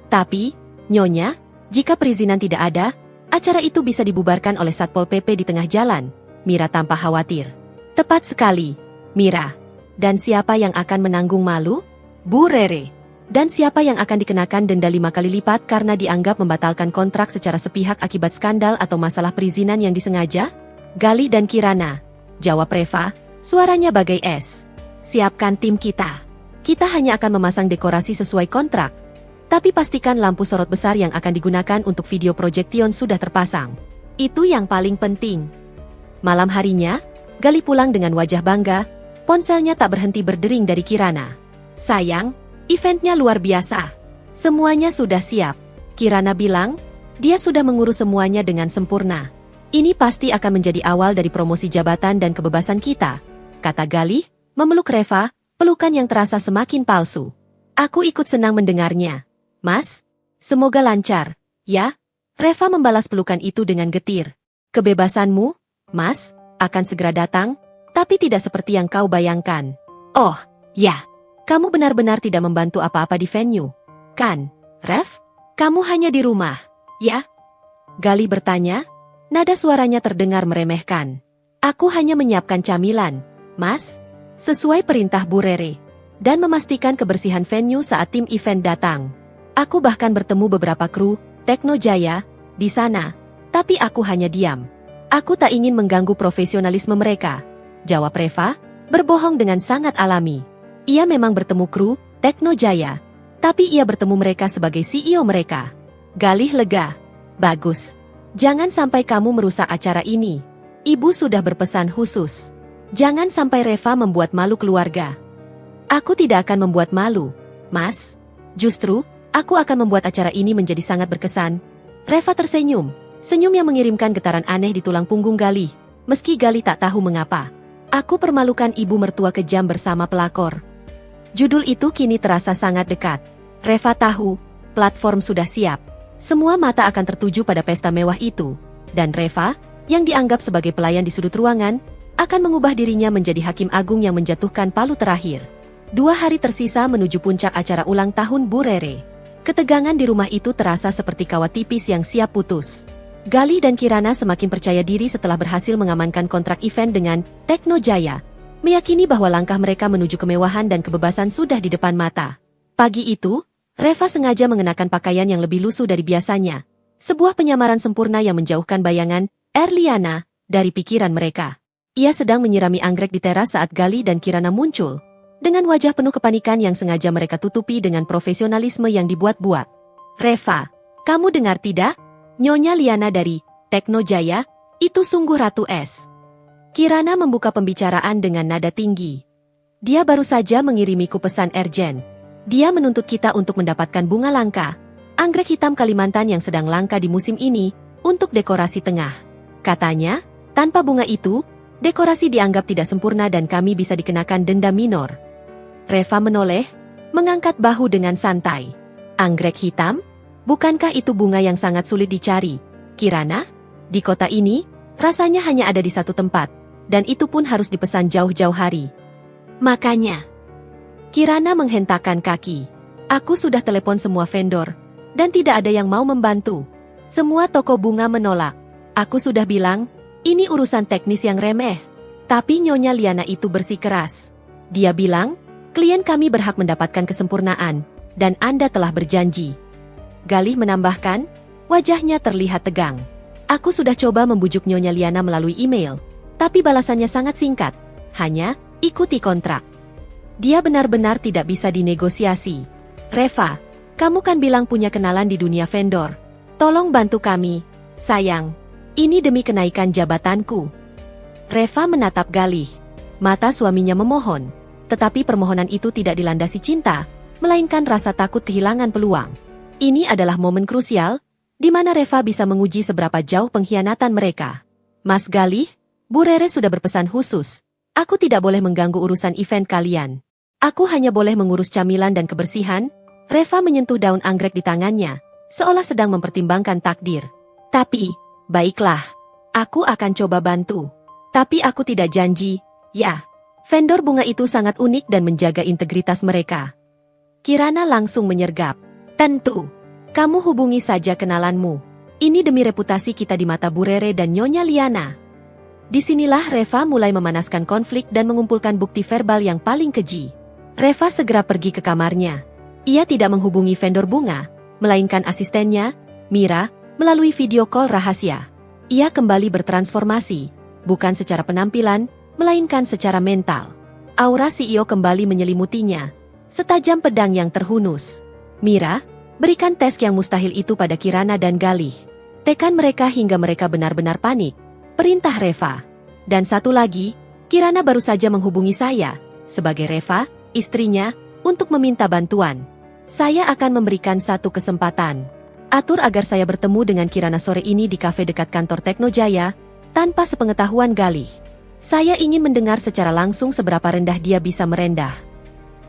Tapi, Nyonya, jika perizinan tidak ada, acara itu bisa dibubarkan oleh Satpol PP di tengah jalan. Mira tampak khawatir. Tepat sekali, Mira. Dan siapa yang akan menanggung malu? Bu Rere. Dan siapa yang akan dikenakan denda 5 kali lipat karena dianggap membatalkan kontrak secara sepihak akibat skandal atau masalah perizinan yang disengaja? Galih dan Kirana. Jawab Reva, suaranya bagai es. Siapkan tim kita. Kita hanya akan memasang dekorasi sesuai kontrak. Tapi pastikan lampu sorot besar yang akan digunakan untuk video projection sudah terpasang. Itu yang paling penting. Malam harinya, Galih pulang dengan wajah bangga, ponselnya tak berhenti berdering dari Kirana. Sayang, eventnya luar biasa. Semuanya sudah siap. Kirana bilang, dia sudah mengurus semuanya dengan sempurna. Ini pasti akan menjadi awal dari promosi jabatan dan kebebasan kita, kata Galih, memeluk Reva, pelukan yang terasa semakin palsu. Aku ikut senang mendengarnya. Mas, semoga lancar, ya? Reva membalas pelukan itu dengan getir. Kebebasanmu, Mas, akan segera datang, tapi tidak seperti yang kau bayangkan. Oh, ya. Kamu benar-benar tidak membantu apa-apa di venue, kan, Rev? Kamu hanya di rumah, ya? Galih bertanya, nada suaranya terdengar meremehkan. Aku hanya menyiapkan camilan, Mas, sesuai perintah Bu Rere, dan memastikan kebersihan venue saat tim event datang. Aku bahkan bertemu beberapa kru Tekno Jaya di sana, tapi aku hanya diam. Aku tak ingin mengganggu profesionalisme mereka, jawab Reva, berbohong dengan sangat alami. Ia memang bertemu kru Tekno Jaya, tapi ia bertemu mereka sebagai CEO mereka. Galih lega. Bagus. Jangan sampai kamu merusak acara ini. Ibu sudah berpesan khusus. Jangan sampai Reva membuat malu keluarga. Aku tidak akan membuat malu, Mas. Justru, aku akan membuat acara ini menjadi sangat berkesan. Reva tersenyum, Senyum yang mengirimkan getaran aneh di tulang punggung Galih, meski Galih tak tahu mengapa. Aku permalukan ibu mertua kejam bersama pelakor. Judul itu kini terasa sangat dekat. Reva tahu, platform sudah siap. Semua mata akan tertuju pada pesta mewah itu. Dan Reva, yang dianggap sebagai pelayan di sudut ruangan, akan mengubah dirinya menjadi hakim agung yang menjatuhkan palu terakhir. 2 hari tersisa menuju puncak acara ulang tahun Bu Rere. Ketegangan di rumah itu terasa seperti kawat tipis yang siap putus. Galih dan Kirana semakin percaya diri setelah berhasil mengamankan kontrak event dengan Tekno Jaya, meyakini bahwa langkah mereka menuju kemewahan dan kebebasan sudah di depan mata. Pagi itu, Reva sengaja mengenakan pakaian yang lebih lusuh dari biasanya. Sebuah penyamaran sempurna yang menjauhkan bayangan Erliana dari pikiran mereka. Ia sedang menyirami anggrek di teras saat Galih dan Kirana muncul, dengan wajah penuh kepanikan yang sengaja mereka tutupi dengan profesionalisme yang dibuat-buat. Reva, kamu dengar tidak? Nyonya Liana dari Tekno Jaya, itu sungguh Ratu Es. Kirana membuka pembicaraan dengan nada tinggi. Dia baru saja mengirimiku pesan urgent. Dia menuntut kita untuk mendapatkan bunga langka, anggrek hitam Kalimantan yang sedang langka di musim ini, untuk dekorasi tengah. Katanya, tanpa bunga itu, dekorasi dianggap tidak sempurna dan kami bisa dikenakan denda minor. Reva menoleh, mengangkat bahu dengan santai. Anggrek hitam? Bukankah itu bunga yang sangat sulit dicari, Kirana? Di kota ini, rasanya hanya ada di satu tempat, dan itu pun harus dipesan jauh-jauh hari. Makanya, Kirana menghentakkan kaki. Aku sudah telepon semua vendor, dan tidak ada yang mau membantu. Semua toko bunga menolak. Aku sudah bilang, ini urusan teknis yang remeh. Tapi Nyonya Liana itu bersikeras. Dia bilang, klien kami berhak mendapatkan kesempurnaan, dan Anda telah berjanji. Galih menambahkan, wajahnya terlihat tegang. Aku sudah coba membujuk Nyonya Liana melalui email, tapi balasannya sangat singkat. Hanya, ikuti kontrak. Dia benar-benar tidak bisa dinegosiasi. Reva, kamu kan bilang punya kenalan di dunia vendor. Tolong bantu kami, sayang. Ini demi kenaikan jabatanku. Reva menatap Galih. Mata suaminya memohon, tetapi permohonan itu tidak dilandasi cinta, melainkan rasa takut kehilangan peluang. Ini adalah momen krusial, di mana Reva bisa menguji seberapa jauh pengkhianatan mereka. Mas Galih, Bu Rere sudah berpesan khusus. Aku tidak boleh mengganggu urusan event kalian. Aku hanya boleh mengurus camilan dan kebersihan. Reva menyentuh daun anggrek di tangannya, seolah sedang mempertimbangkan takdir. Tapi, baiklah, aku akan coba bantu. Tapi aku tidak janji, ya. Vendor bunga itu sangat unik dan menjaga integritas mereka. Kirana langsung menyergap. Tentu, kamu hubungi saja kenalanmu. Ini demi reputasi kita di mata Bu Rere dan Nyonya Liana. Disinilah Reva mulai memanaskan konflik dan mengumpulkan bukti verbal yang paling keji. Reva segera pergi ke kamarnya. Ia tidak menghubungi vendor bunga, melainkan asistennya, Mira, melalui video call rahasia. Ia kembali bertransformasi, bukan secara penampilan, melainkan secara mental. Aura CEO kembali menyelimutinya, setajam pedang yang terhunus. Mira, berikan tes yang mustahil itu pada Kirana dan Galih. Tekan mereka hingga mereka benar-benar panik. Perintah Reva. Dan satu lagi, Kirana baru saja menghubungi saya, sebagai Reva, istrinya, untuk meminta bantuan. Saya akan memberikan satu kesempatan. Atur agar saya bertemu dengan Kirana sore ini di kafe dekat kantor Tekno Jaya, tanpa sepengetahuan Galih. Saya ingin mendengar secara langsung seberapa rendah dia bisa merendah.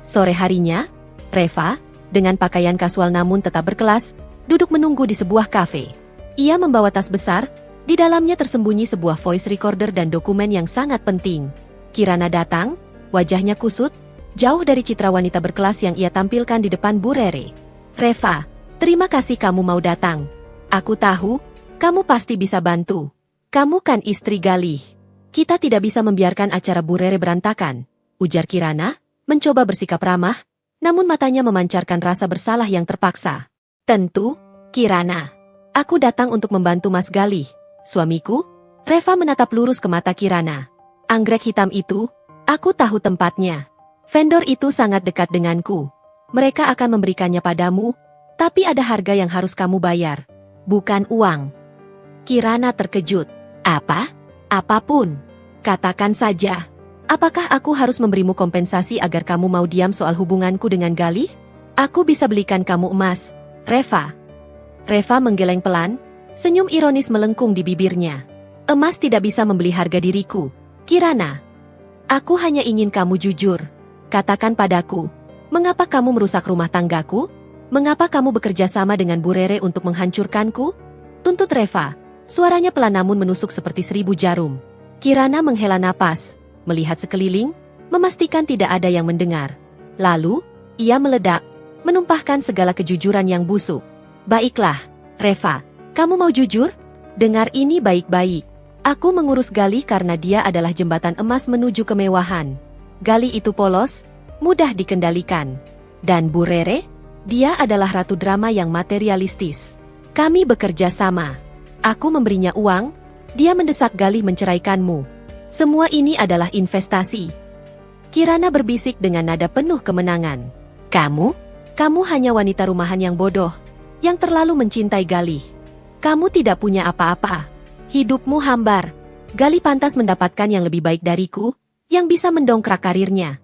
Sore harinya, Reva, dengan pakaian kasual namun tetap berkelas, duduk menunggu di sebuah kafe. Ia membawa tas besar, di dalamnya tersembunyi sebuah voice recorder dan dokumen yang sangat penting. Kirana datang, wajahnya kusut, jauh dari citra wanita berkelas yang ia tampilkan di depan Bu Rere. Reva, terima kasih kamu mau datang. Aku tahu, kamu pasti bisa bantu. Kamu kan istri Galih. Kita tidak bisa membiarkan acara Bu Rere berantakan, ujar Kirana, mencoba bersikap ramah, namun matanya memancarkan rasa bersalah yang terpaksa. Tentu, Kirana. Aku datang untuk membantu Mas Galih, suamiku. Reva menatap lurus ke mata Kirana. Anggrek hitam itu, aku tahu tempatnya. Vendor itu sangat dekat denganku. Mereka akan memberikannya padamu, tapi ada harga yang harus kamu bayar. Bukan uang. Kirana terkejut. Apa? Apapun. Katakan saja. Apakah aku harus memberimu kompensasi agar kamu mau diam soal hubunganku dengan Galih? Aku bisa belikan kamu emas, Reva. Reva menggeleng pelan, Senyum ironis melengkung di bibirnya. Emas tidak bisa membeli harga diriku. Kirana, aku hanya ingin kamu jujur. Katakan padaku, mengapa kamu merusak rumah tanggaku? Mengapa kamu bekerja sama dengan Bu Rere untuk menghancurkanku? Tuntut Reva. Suaranya pelan namun menusuk seperti 1000 jarum. Kirana menghela napas, melihat sekeliling, memastikan tidak ada yang mendengar. Lalu, ia meledak, menumpahkan segala kejujuran yang busuk. Baiklah, Reva, kamu mau jujur? Dengar ini baik-baik. Aku mengurus Galih karena dia adalah jembatan emas menuju kemewahan. Galih itu polos, mudah dikendalikan. Dan Bu Rere, dia adalah ratu drama yang materialistis. Kami bekerja sama. Aku memberinya uang, dia mendesak Galih menceraikanmu. Semua ini adalah investasi. Kirana berbisik dengan nada penuh kemenangan. Kamu hanya wanita rumahan yang bodoh, yang terlalu mencintai Galih. Kamu tidak punya apa-apa. Hidupmu hambar. Galih pantas mendapatkan yang lebih baik dariku, yang bisa mendongkrak karirnya.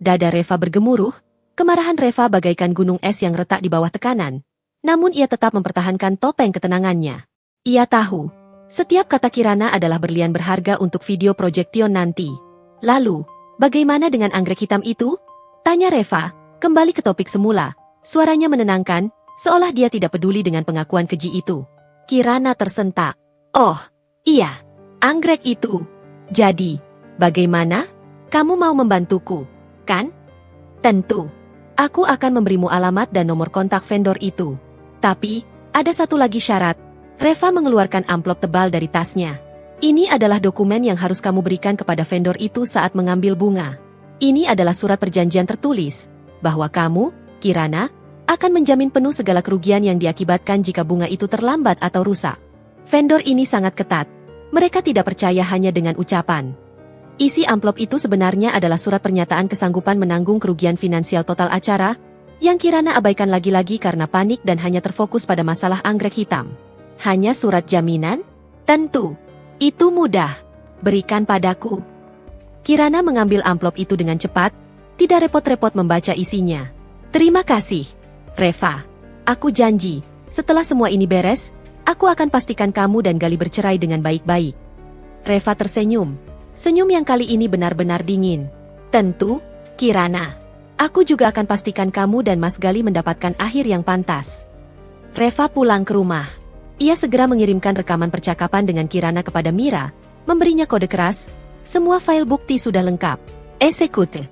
Dada Reva bergemuruh, kemarahan Reva bagaikan gunung es yang retak di bawah tekanan. Namun ia tetap mempertahankan topeng ketenangannya. Ia tahu, setiap kata Kirana adalah berlian berharga untuk video Projection nanti. Lalu, bagaimana dengan anggrek hitam itu? Tanya Reva, kembali ke topik semula. Suaranya menenangkan, seolah dia tidak peduli dengan pengakuan keji itu. Kirana tersentak. Oh, iya, anggrek itu. Jadi, bagaimana? Kamu mau membantuku, kan? Tentu. Aku akan memberimu alamat dan nomor kontak vendor itu. Tapi, ada satu lagi syarat. Reva mengeluarkan amplop tebal dari tasnya. Ini adalah dokumen yang harus kamu berikan kepada vendor itu saat mengambil bunga. Ini adalah surat perjanjian tertulis, bahwa kamu, Kirana, akan menjamin penuh segala kerugian yang diakibatkan jika bunga itu terlambat atau rusak. Vendor ini sangat ketat. Mereka tidak percaya hanya dengan ucapan. Isi amplop itu sebenarnya adalah surat pernyataan kesanggupan menanggung kerugian finansial total acara, yang Kirana abaikan lagi-lagi karena panik dan hanya terfokus pada masalah anggrek hitam. Hanya surat jaminan? Tentu. Itu mudah. Berikan padaku. Kirana mengambil amplop itu dengan cepat, tidak repot-repot membaca isinya. Terima kasih, Reva. Aku janji, setelah semua ini beres, aku akan pastikan kamu dan Galih bercerai dengan baik-baik. Reva tersenyum. Senyum yang kali ini benar-benar dingin. Tentu, Kirana. Aku juga akan pastikan kamu dan Mas Galih mendapatkan akhir yang pantas. Reva pulang ke rumah. Ia segera mengirimkan rekaman percakapan dengan Kirana kepada Mira, memberinya kode keras, semua file bukti sudah lengkap. Eksekute.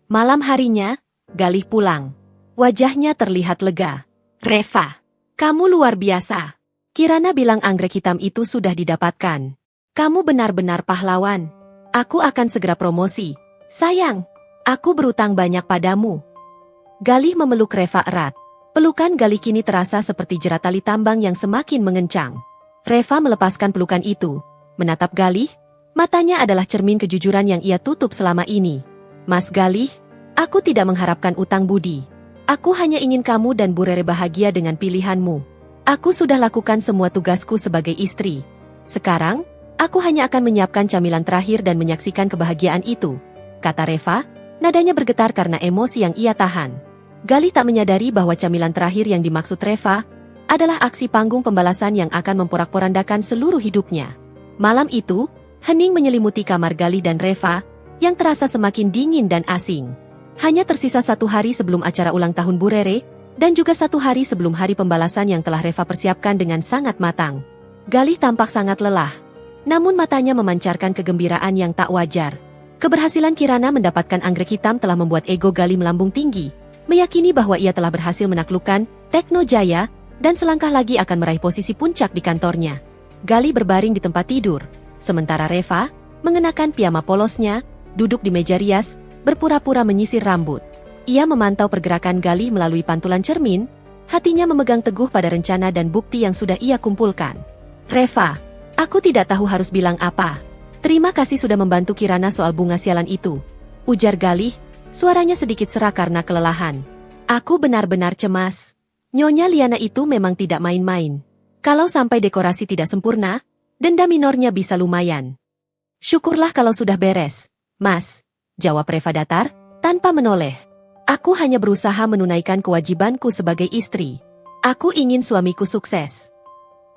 Malam harinya, Galih pulang. Wajahnya terlihat lega. Reva, kamu luar biasa. Kirana bilang anggrek hitam itu sudah didapatkan. Kamu benar-benar pahlawan. Aku akan segera promosi. Sayang, aku berutang banyak padamu. Galih memeluk Reva erat. Pelukan Galih kini terasa seperti jerat tali tambang yang semakin mengencang. Reva melepaskan pelukan itu, menatap Galih, matanya adalah cermin kejujuran yang ia tutup selama ini. Mas Galih, aku tidak mengharapkan utang budi. Aku hanya ingin kamu dan Bu Rere bahagia dengan pilihanmu. Aku sudah lakukan semua tugasku sebagai istri. Sekarang, aku hanya akan menyiapkan camilan terakhir dan menyaksikan kebahagiaan itu, kata Reva, nadanya bergetar karena emosi yang ia tahan. Galih tak menyadari bahwa camilan terakhir yang dimaksud Reva adalah aksi panggung pembalasan yang akan memporak-porandakan seluruh hidupnya. Malam itu, hening menyelimuti kamar Galih dan Reva, yang terasa semakin dingin dan asing. Hanya tersisa 1 hari sebelum acara ulang tahun Bu Rere, dan juga 1 hari sebelum hari pembalasan yang telah Reva persiapkan dengan sangat matang. Galih tampak sangat lelah, namun matanya memancarkan kegembiraan yang tak wajar. Keberhasilan Kirana mendapatkan anggrek hitam telah membuat ego Galih melambung tinggi, meyakini bahwa ia telah berhasil menaklukkan Tekno Jaya, dan selangkah lagi akan meraih posisi puncak di kantornya. Galih berbaring di tempat tidur, sementara Reva, mengenakan piyama polosnya, duduk di meja rias, berpura-pura menyisir rambut. Ia memantau pergerakan Galih melalui pantulan cermin, hatinya memegang teguh pada rencana dan bukti yang sudah ia kumpulkan. Reva, aku tidak tahu harus bilang apa. Terima kasih sudah membantu Kirana soal bunga sialan itu, ujar Galih, suaranya sedikit serak karena kelelahan. Aku benar-benar cemas. Nyonya Liana itu memang tidak main-main. Kalau sampai dekorasi tidak sempurna, denda minornya bisa lumayan. Syukurlah kalau sudah beres, Mas, jawab Reva datar, tanpa menoleh. Aku hanya berusaha menunaikan kewajibanku sebagai istri. Aku ingin suamiku sukses.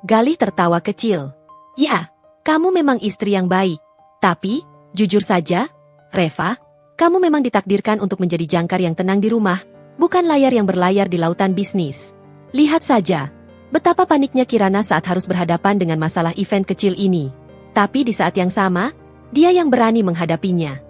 Galih tertawa kecil. Ya, kamu memang istri yang baik. Tapi, jujur saja, Reva, kamu memang ditakdirkan untuk menjadi jangkar yang tenang di rumah, bukan layar yang berlayar di lautan bisnis. Lihat saja, betapa paniknya Kirana saat harus berhadapan dengan masalah event kecil ini. Tapi di saat yang sama, dia yang berani menghadapinya.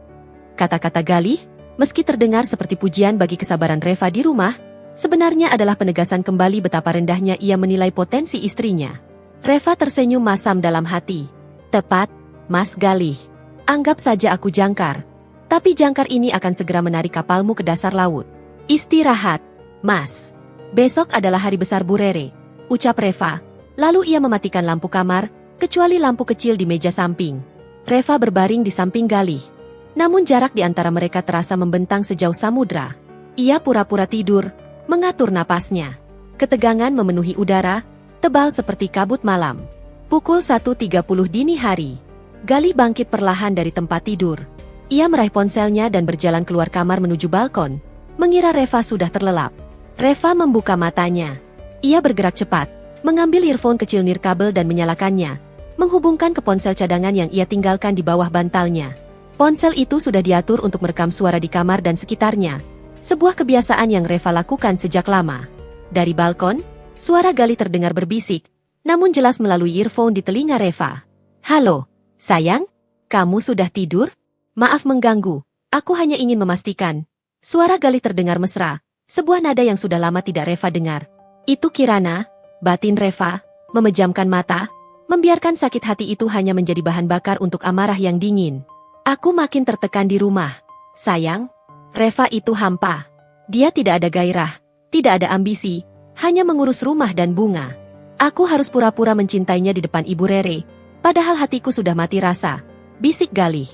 Kata-kata Galih, meski terdengar seperti pujian bagi kesabaran Reva di rumah, sebenarnya adalah penegasan kembali betapa rendahnya ia menilai potensi istrinya. Reva tersenyum masam dalam hati. Tepat, Mas Galih. Anggap saja aku jangkar. Tapi jangkar ini akan segera menarik kapalmu ke dasar laut. Istirahat, Mas. Besok adalah hari besar Bu Rere, ucap Reva. Lalu ia mematikan lampu kamar, kecuali lampu kecil di meja samping. Reva berbaring di samping Galih. Namun jarak di antara mereka terasa membentang sejauh samudra. Ia pura-pura tidur, mengatur napasnya. Ketegangan memenuhi udara, tebal seperti kabut malam. Pukul 1.30 dini hari. Galih bangkit perlahan dari tempat tidur. Ia meraih ponselnya dan berjalan keluar kamar menuju balkon, mengira Reva sudah terlelap. Reva membuka matanya. Ia bergerak cepat, mengambil earphone kecil nirkabel dan menyalakannya, menghubungkan ke ponsel cadangan yang ia tinggalkan di bawah bantalnya. Ponsel itu sudah diatur untuk merekam suara di kamar dan sekitarnya, sebuah kebiasaan yang Reva lakukan sejak lama. Dari balkon, suara Galih terdengar berbisik, namun jelas melalui earphone di telinga Reva. Halo, sayang, kamu sudah tidur? Maaf mengganggu, aku hanya ingin memastikan. Suara Galih terdengar mesra, sebuah nada yang sudah lama tidak Reva dengar. Itu Kirana, batin Reva, memejamkan mata, membiarkan sakit hati itu hanya menjadi bahan bakar untuk amarah yang dingin. Aku makin tertekan di rumah. Sayang, Reva itu hampa. Dia tidak ada gairah, tidak ada ambisi, hanya mengurus rumah dan bunga. Aku harus pura-pura mencintainya di depan Ibu Rere, padahal hatiku sudah mati rasa, bisik Galih.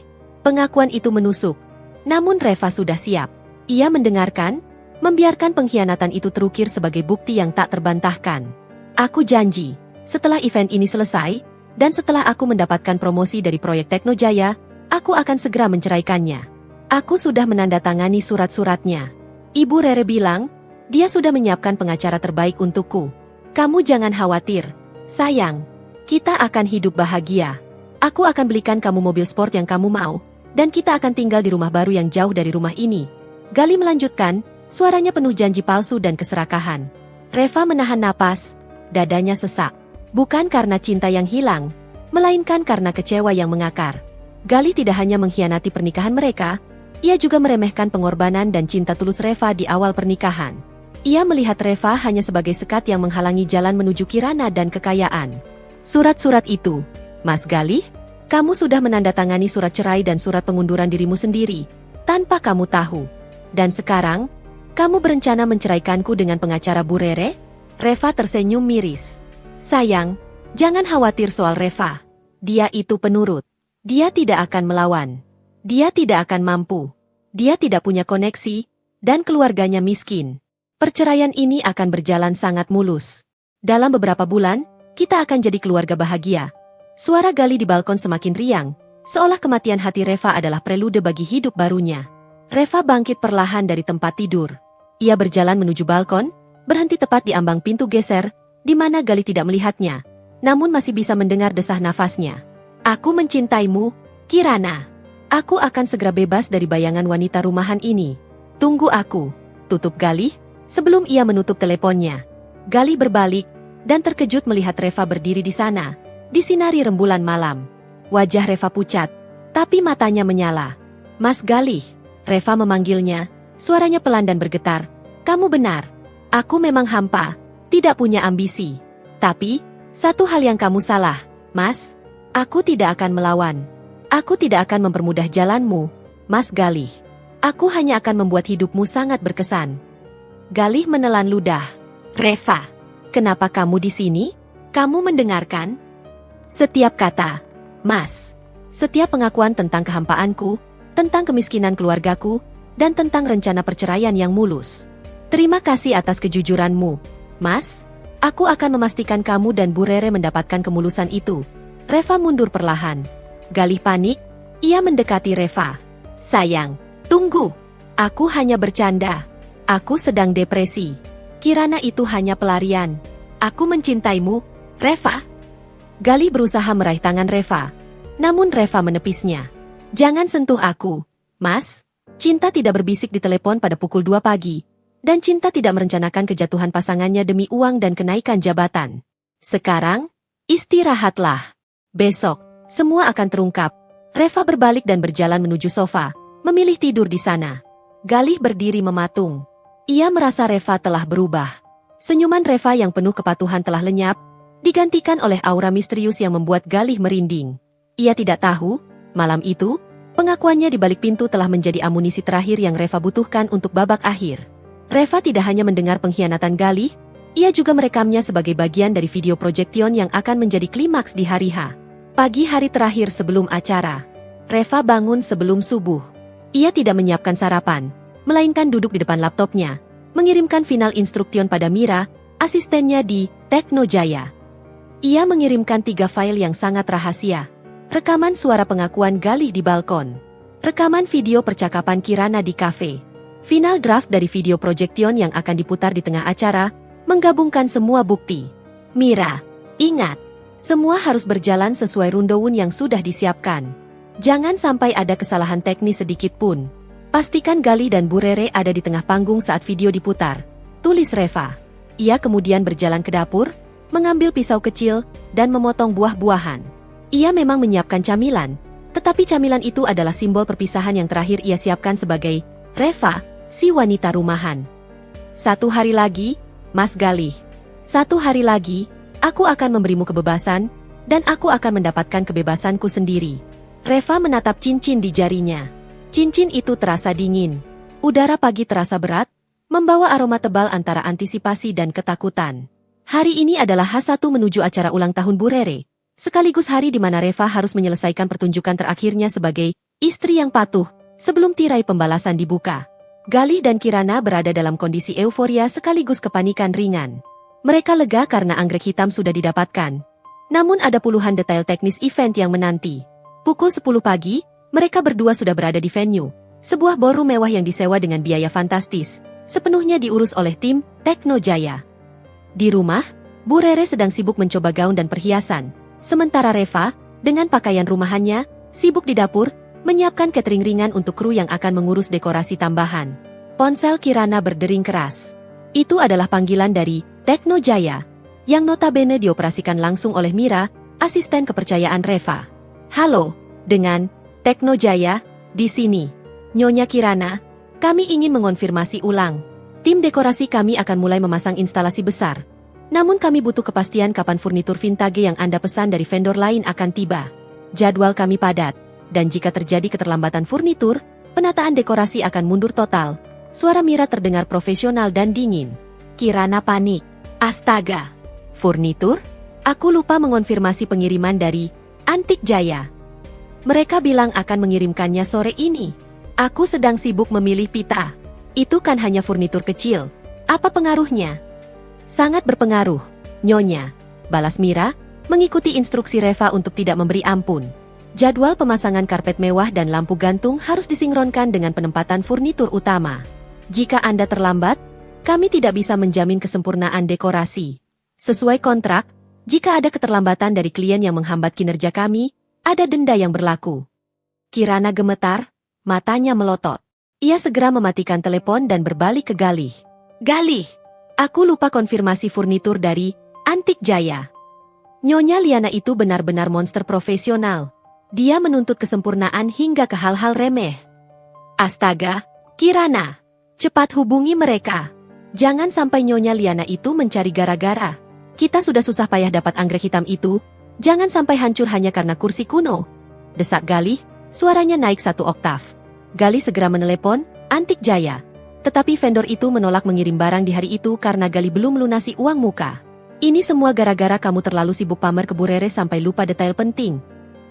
Pengakuan itu menusuk, namun Reva sudah siap. Ia mendengarkan, membiarkan pengkhianatan itu terukir sebagai bukti yang tak terbantahkan. Aku janji, setelah event ini selesai, dan setelah aku mendapatkan promosi dari proyek Teknojaya, aku akan segera menceraikannya. Aku sudah menandatangani surat-suratnya. Ibu Rere bilang, dia sudah menyiapkan pengacara terbaik untukku. Kamu jangan khawatir, sayang. Kita akan hidup bahagia. Aku akan belikan kamu mobil sport yang kamu mau, dan kita akan tinggal di rumah baru yang jauh dari rumah ini. Galih melanjutkan, suaranya penuh janji palsu dan keserakahan. Reva menahan napas, dadanya sesak. Bukan karena cinta yang hilang, melainkan karena kecewa yang mengakar. Galih tidak hanya mengkhianati pernikahan mereka, ia juga meremehkan pengorbanan dan cinta tulus Reva di awal pernikahan. Ia melihat Reva hanya sebagai sekat yang menghalangi jalan menuju Kirana dan kekayaan. Surat-surat itu, Mas Galih, kamu sudah menandatangani surat cerai dan surat pengunduran dirimu sendiri, tanpa kamu tahu. Dan sekarang, kamu berencana menceraikanku dengan pengacara Bu Rere? Reva tersenyum miris. Sayang, jangan khawatir soal Reva. Dia itu penurut. Dia tidak akan melawan. Dia tidak akan mampu. Dia tidak punya koneksi, dan keluarganya miskin. Perceraian ini akan berjalan sangat mulus. Dalam beberapa bulan, kita akan jadi keluarga bahagia. Suara Galih di balkon semakin riang, seolah kematian hati Reva adalah prelude bagi hidup barunya. Reva bangkit perlahan dari tempat tidur. Ia berjalan menuju balkon, berhenti tepat di ambang pintu geser, di mana Galih tidak melihatnya, namun masih bisa mendengar desah nafasnya. Aku mencintaimu, Kirana. Aku akan segera bebas dari bayangan wanita rumahan ini. Tunggu aku, tutup Galih, sebelum ia menutup teleponnya. Galih berbalik, dan terkejut melihat Reva berdiri di sana, disinari rembulan malam. Wajah Reva pucat, tapi matanya menyala. Mas Galih, Reva memanggilnya, suaranya pelan dan bergetar. Kamu benar. Aku memang hampa, tidak punya ambisi. Tapi, satu hal yang kamu salah, Mas. Aku tidak akan melawan. Aku tidak akan mempermudah jalanmu, Mas Galih. Aku hanya akan membuat hidupmu sangat berkesan. Galih menelan ludah. Reva, kenapa kamu di sini? Kamu mendengarkan? Setiap kata, Mas. Setiap pengakuan tentang kehampaanku, tentang kemiskinan keluargaku, dan tentang rencana perceraian yang mulus. Terima kasih atas kejujuranmu, Mas. Aku akan memastikan kamu dan Bu Rere mendapatkan kemulusan itu. Reva mundur perlahan. Galih panik, ia mendekati Reva. Sayang, tunggu. Aku hanya bercanda. Aku sedang depresi. Kirana itu hanya pelarian. Aku mencintaimu, Reva? Galih berusaha meraih tangan Reva. Namun Reva menepisnya. Jangan sentuh aku, Mas. Cinta tidak berbisik di telepon pada pukul 2 pagi. Dan Cinta tidak merencanakan kejatuhan pasangannya demi uang dan kenaikan jabatan. Sekarang, istirahatlah. Besok, semua akan terungkap. Reva berbalik dan berjalan menuju sofa, memilih tidur di sana. Galih berdiri mematung. Ia merasa Reva telah berubah. Senyuman Reva yang penuh kepatuhan telah lenyap, digantikan oleh aura misterius yang membuat Galih merinding. Ia tidak tahu, malam itu, pengakuannya di balik pintu telah menjadi amunisi terakhir yang Reva butuhkan untuk babak akhir. Reva tidak hanya mendengar pengkhianatan Galih, ia juga merekamnya sebagai bagian dari video projection yang akan menjadi klimaks di hari H. Pagi hari terakhir sebelum acara, Reva bangun sebelum subuh. Ia tidak menyiapkan sarapan, melainkan duduk di depan laptopnya, mengirimkan final instruction pada Mira, asistennya di Teknojaya. Ia mengirimkan 3 file yang sangat rahasia. Rekaman suara pengakuan Galih di balkon. Rekaman video percakapan Kirana di kafe. Final draft dari video projection yang akan diputar di tengah acara, menggabungkan semua bukti. Mira, ingat, semua harus berjalan sesuai rundown yang sudah disiapkan. Jangan sampai ada kesalahan teknis sedikit pun. Pastikan Galih dan Bu Rere ada di tengah panggung saat video diputar. Tulis Reva. Ia kemudian berjalan ke dapur, mengambil pisau kecil, dan memotong buah-buahan. Ia memang menyiapkan camilan, tetapi camilan itu adalah simbol perpisahan yang terakhir ia siapkan sebagai Reva, si wanita rumahan. 1 hari lagi, Mas Galih. 1 hari lagi, aku akan memberimu kebebasan, dan aku akan mendapatkan kebebasanku sendiri. Reva menatap cincin di jarinya. Cincin itu terasa dingin. Udara pagi terasa berat, membawa aroma tebal antara antisipasi dan ketakutan. Hari ini adalah H1 menuju acara ulang tahun Bu Rere, sekaligus hari di mana Reva harus menyelesaikan pertunjukan terakhirnya sebagai istri yang patuh, sebelum tirai pembalasan dibuka. Galih dan Kirana berada dalam kondisi euforia sekaligus kepanikan ringan. Mereka lega karena anggrek hitam sudah didapatkan. Namun ada puluhan detail teknis event yang menanti. Pukul 10 pagi, mereka berdua sudah berada di venue. Sebuah ballroom mewah yang disewa dengan biaya fantastis, sepenuhnya diurus oleh tim Teknojaya. Di rumah, Bu Rere sedang sibuk mencoba gaun dan perhiasan. Sementara Reva, dengan pakaian rumahannya, sibuk di dapur, menyiapkan catering ringan untuk kru yang akan mengurus dekorasi tambahan. Ponsel Kirana berdering keras. Itu adalah panggilan dari Teknojaya, yang notabene dioperasikan langsung oleh Mira, asisten kepercayaan Reva. Halo, dengan Teknojaya, di sini. Nyonya Kirana, kami ingin mengonfirmasi ulang. Tim dekorasi kami akan mulai memasang instalasi besar. Namun kami butuh kepastian kapan furnitur vintage yang Anda pesan dari vendor lain akan tiba. Jadwal kami padat, dan jika terjadi keterlambatan furnitur, penataan dekorasi akan mundur total. Suara Mira terdengar profesional dan dingin. Kirana panik. Astaga! Furnitur? Aku lupa mengonfirmasi pengiriman dari Antik Jaya. Mereka bilang akan mengirimkannya sore ini. Aku sedang sibuk memilih pita. Itu kan hanya furnitur kecil. Apa pengaruhnya? Sangat berpengaruh, Nyonya. Balas Mira, mengikuti instruksi Reva untuk tidak memberi ampun. Jadwal pemasangan karpet mewah dan lampu gantung harus disinkronkan dengan penempatan furnitur utama. Jika Anda terlambat, kami tidak bisa menjamin kesempurnaan dekorasi. Sesuai kontrak, jika ada keterlambatan dari klien yang menghambat kinerja kami, ada denda yang berlaku. Kirana gemetar, matanya melotot. Ia segera mematikan telepon dan berbalik ke Galih. Galih, aku lupa konfirmasi furnitur dari Antik Jaya. Nyonya Liana itu benar-benar monster profesional. Dia menuntut kesempurnaan hingga ke hal-hal remeh. Astaga, Kirana, cepat hubungi mereka. Jangan sampai Nyonya Liana itu mencari gara-gara. Kita sudah susah payah dapat anggrek hitam itu, jangan sampai hancur hanya karena kursi kuno. Desak Galih, suaranya naik 1 oktav. Galih segera menelepon Antik Jaya. Tetapi vendor itu menolak mengirim barang di hari itu karena Galih belum melunasi uang muka. Ini semua gara-gara kamu terlalu sibuk pamer ke Bu Rere sampai lupa detail penting.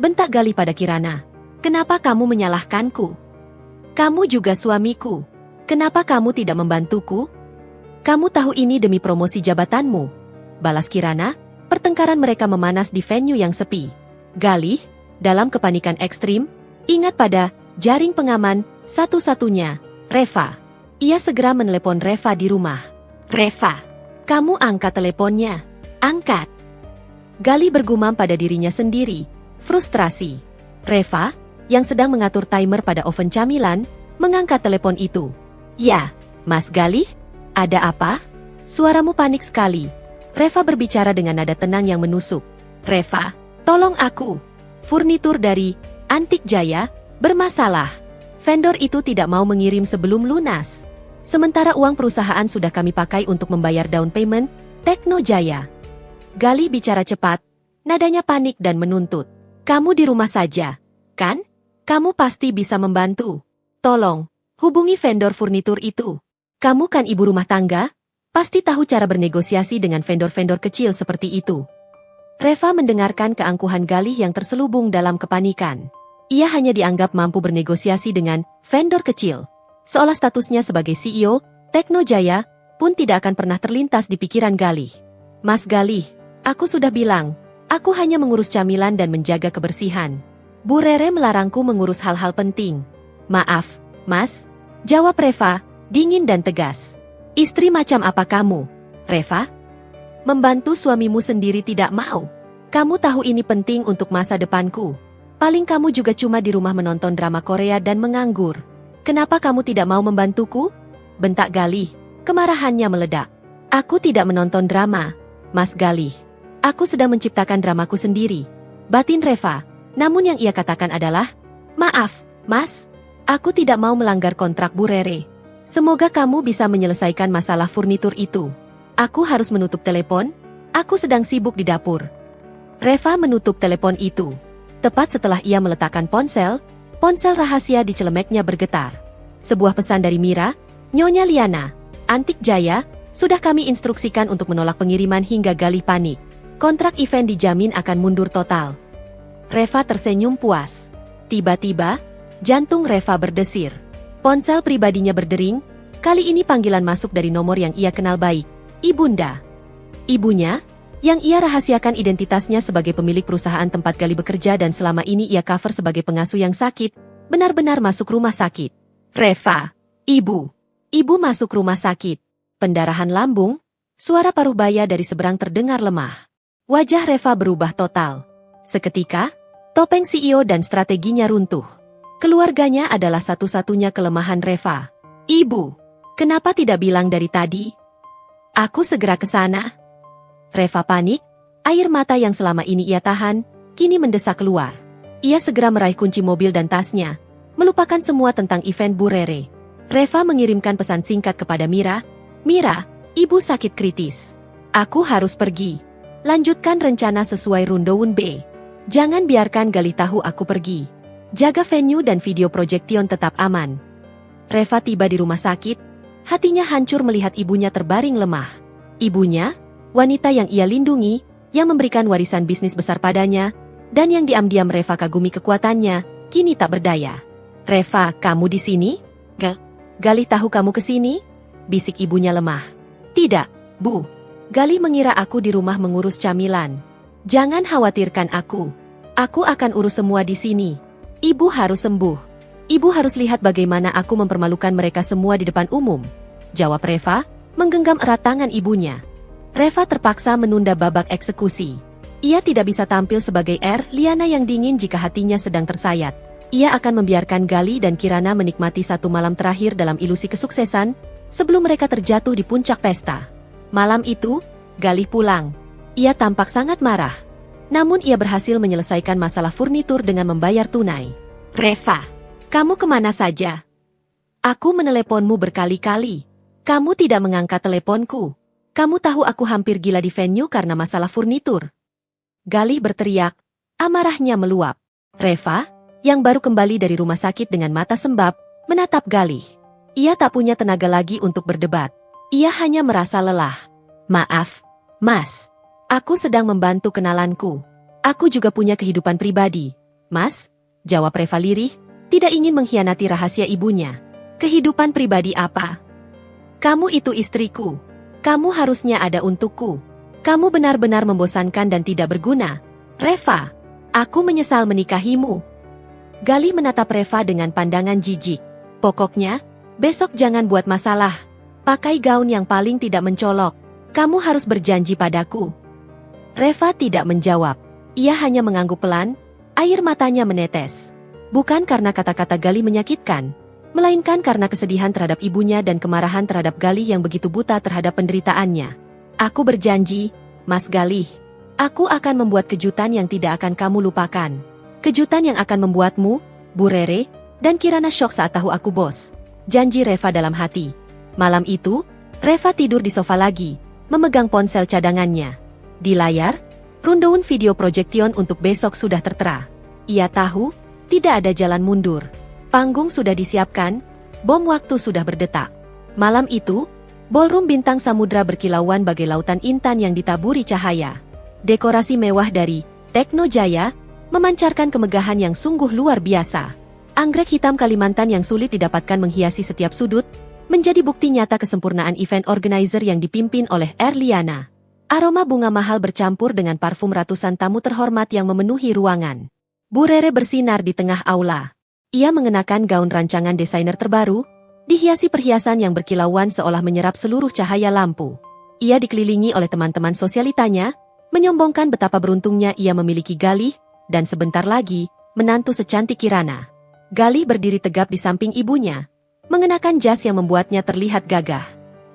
Bentak Galih pada Kirana. Kenapa kamu menyalahkanku? Kamu juga suamiku. Kenapa kamu tidak membantuku? Kamu tahu ini demi promosi jabatanmu. Balas Kirana, pertengkaran mereka memanas di venue yang sepi. Galih, dalam kepanikan ekstrim, ingat pada jaring pengaman satu-satunya, Reva. Ia segera menelepon Reva di rumah. Reva, kamu angkat teleponnya. Angkat. Galih bergumam pada dirinya sendiri, frustrasi. Reva, yang sedang mengatur timer pada oven camilan, mengangkat telepon itu. Ya, Mas Galih, ada apa? Suaramu panik sekali. Reva berbicara dengan nada tenang yang menusuk. Reva, tolong aku. Furnitur dari Antik Jaya bermasalah. Vendor itu tidak mau mengirim sebelum lunas. Sementara uang perusahaan sudah kami pakai untuk membayar down payment Tekno Jaya. Galih bicara cepat, nadanya panik dan menuntut. Kamu di rumah saja, kan? Kamu pasti bisa membantu. Tolong, hubungi vendor furnitur itu. Kamu kan ibu rumah tangga? Pasti tahu cara bernegosiasi dengan vendor-vendor kecil seperti itu. Reva mendengarkan keangkuhan Galih yang terselubung dalam kepanikan. Ia hanya dianggap mampu bernegosiasi dengan vendor kecil. Seolah statusnya sebagai CEO, Tekno Jaya pun tidak akan pernah terlintas di pikiran Galih. Mas Galih, aku sudah bilang, aku hanya mengurus camilan dan menjaga kebersihan. Bu Rere melarangku mengurus hal-hal penting. Maaf, Mas, jawab Reva, dingin dan tegas. Istri macam apa kamu, Reva? Membantu suamimu sendiri tidak mau. Kamu tahu ini penting untuk masa depanku. Paling kamu juga cuma di rumah menonton drama Korea dan menganggur. Kenapa kamu tidak mau membantuku? Bentak Galih, kemarahannya meledak. Aku tidak menonton drama, Mas Galih. Aku sedang menciptakan dramaku sendiri. Batin Reva, namun yang ia katakan adalah, maaf, Mas, aku tidak mau melanggar kontrak Bu Rere. Semoga kamu bisa menyelesaikan masalah furnitur itu. Aku harus menutup telepon, aku sedang sibuk di dapur. Reva menutup telepon itu. Tepat setelah ia meletakkan ponsel rahasia di celemeknya bergetar. Sebuah pesan dari Mira, Nyonya Liana, Antik Jaya, sudah kami instruksikan untuk menolak pengiriman hingga Galih panik. Kontrak event dijamin akan mundur total. Reva tersenyum puas. Tiba-tiba, jantung Reva berdesir. Ponsel pribadinya berdering, kali ini panggilan masuk dari nomor yang ia kenal baik, Ibunda. Ibunya, yang ia rahasiakan identitasnya sebagai pemilik perusahaan tempat Galih bekerja dan selama ini ia cover sebagai pengasuh yang sakit, benar-benar masuk rumah sakit. Reva, ibu masuk rumah sakit. Pendarahan lambung, suara paruh baya dari seberang terdengar lemah. Wajah Reva berubah total. Seketika, topeng CEO dan strateginya runtuh. Keluarganya adalah satu-satunya kelemahan Reva. Ibu, kenapa tidak bilang dari tadi? Aku segera ke sana. Reva panik, air mata yang selama ini ia tahan, kini mendesak keluar. Ia segera meraih kunci mobil dan tasnya, melupakan semua tentang event Bu Rere. Reva mengirimkan pesan singkat kepada Mira, Mira, ibu sakit kritis. Aku harus pergi. Lanjutkan rencana sesuai rundown B. Jangan biarkan Galih tahu aku pergi. Jaga venue dan video projection tetap aman. Reva tiba di rumah sakit, hatinya hancur melihat ibunya terbaring lemah. Ibunya, wanita yang ia lindungi, yang memberikan warisan bisnis besar padanya, dan yang diam-diam Reva kagumi kekuatannya, kini tak berdaya. Reva, kamu di sini? Galih tahu kamu ke sini? Bisik ibunya lemah. Tidak, Bu. Galih mengira aku di rumah mengurus camilan. Jangan khawatirkan aku. Aku akan urus semua di sini. Ibu harus sembuh. Ibu harus lihat bagaimana aku mempermalukan mereka semua di depan umum. Jawab Reva, menggenggam erat tangan ibunya. Reva terpaksa menunda babak eksekusi. Ia tidak bisa tampil sebagai Liana yang dingin jika hatinya sedang tersayat. Ia akan membiarkan Galih dan Kirana menikmati satu malam terakhir dalam ilusi kesuksesan, sebelum mereka terjatuh di puncak pesta. Malam itu, Galih pulang. Ia tampak sangat marah. Namun ia berhasil menyelesaikan masalah furnitur dengan membayar tunai. Reva, kamu kemana saja? Aku meneleponmu berkali-kali. Kamu tidak mengangkat teleponku. Kamu tahu aku hampir gila di venue karena masalah furnitur. Galih berteriak, amarahnya meluap. Reva, yang baru kembali dari rumah sakit dengan mata sembab, menatap Galih. Ia tak punya tenaga lagi untuk berdebat. Ia hanya merasa lelah. Maaf, Mas. Aku sedang membantu kenalanku. Aku juga punya kehidupan pribadi. Mas, jawab Reva lirih, tidak ingin mengkhianati rahasia ibunya. Kehidupan pribadi apa? Kamu itu istriku. Kamu harusnya ada untukku. Kamu benar-benar membosankan dan tidak berguna. Reva, aku menyesal menikahimu. Galih menatap Reva dengan pandangan jijik. Pokoknya, besok jangan buat masalah. Pakai gaun yang paling tidak mencolok. Kamu harus berjanji padaku. Reva tidak menjawab. Ia hanya mengangguk pelan, air matanya menetes. Bukan karena kata-kata Galih menyakitkan, melainkan karena kesedihan terhadap ibunya dan kemarahan terhadap Galih yang begitu buta terhadap penderitaannya. Aku berjanji, Mas Galih. Aku akan membuat kejutan yang tidak akan kamu lupakan. Kejutan yang akan membuatmu, Bu Rere, dan Kirana syok saat tahu aku bos. Janji Reva dalam hati. Malam itu, Reva tidur di sofa lagi, memegang ponsel cadangannya. Di layar, rundown video projection untuk besok sudah tertera. Ia tahu, tidak ada jalan mundur. Panggung sudah disiapkan, bom waktu sudah berdetak. Malam itu, ballroom bintang samudra berkilauan bagai lautan intan yang ditaburi cahaya. Dekorasi mewah dari Tekno Jaya memancarkan kemegahan yang sungguh luar biasa. Anggrek hitam Kalimantan yang sulit didapatkan menghiasi setiap sudut, menjadi bukti nyata kesempurnaan event organizer yang dipimpin oleh Erliana. Aroma bunga mahal bercampur dengan parfum ratusan tamu terhormat yang memenuhi ruangan. Bu Rere bersinar di tengah aula. Ia mengenakan gaun rancangan desainer terbaru, dihiasi perhiasan yang berkilauan seolah menyerap seluruh cahaya lampu. Ia dikelilingi oleh teman-teman sosialitanya, menyombongkan betapa beruntungnya ia memiliki Galih, dan sebentar lagi, menantu secantik Kirana. Galih berdiri tegap di samping ibunya, mengenakan jas yang membuatnya terlihat gagah.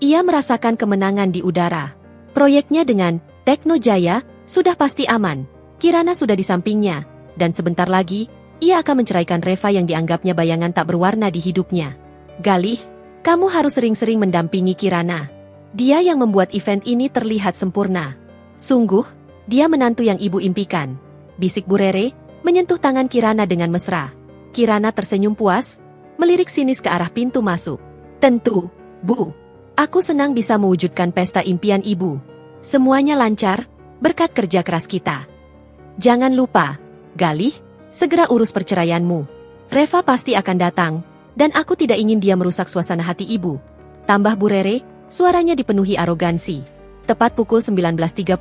Ia merasakan kemenangan di udara. Proyeknya dengan Tekno Jaya sudah pasti aman. Kirana sudah di sampingnya, dan sebentar lagi, ia akan menceraikan Reva yang dianggapnya bayangan tak berwarna di hidupnya. Galih, kamu harus sering-sering mendampingi Kirana. Dia yang membuat event ini terlihat sempurna. Sungguh, dia menantu yang ibu impikan. Bisik Bu Rere, menyentuh tangan Kirana dengan mesra. Kirana tersenyum puas, melirik sinis ke arah pintu masuk. Tentu, Bu. Aku senang bisa mewujudkan pesta impian ibu. Semuanya lancar, berkat kerja keras kita. Jangan lupa, Galih, segera urus perceraianmu. Reva pasti akan datang, dan aku tidak ingin dia merusak suasana hati ibu. Tambah Bu Rere, suaranya dipenuhi arogansi. Tepat pukul 19.30,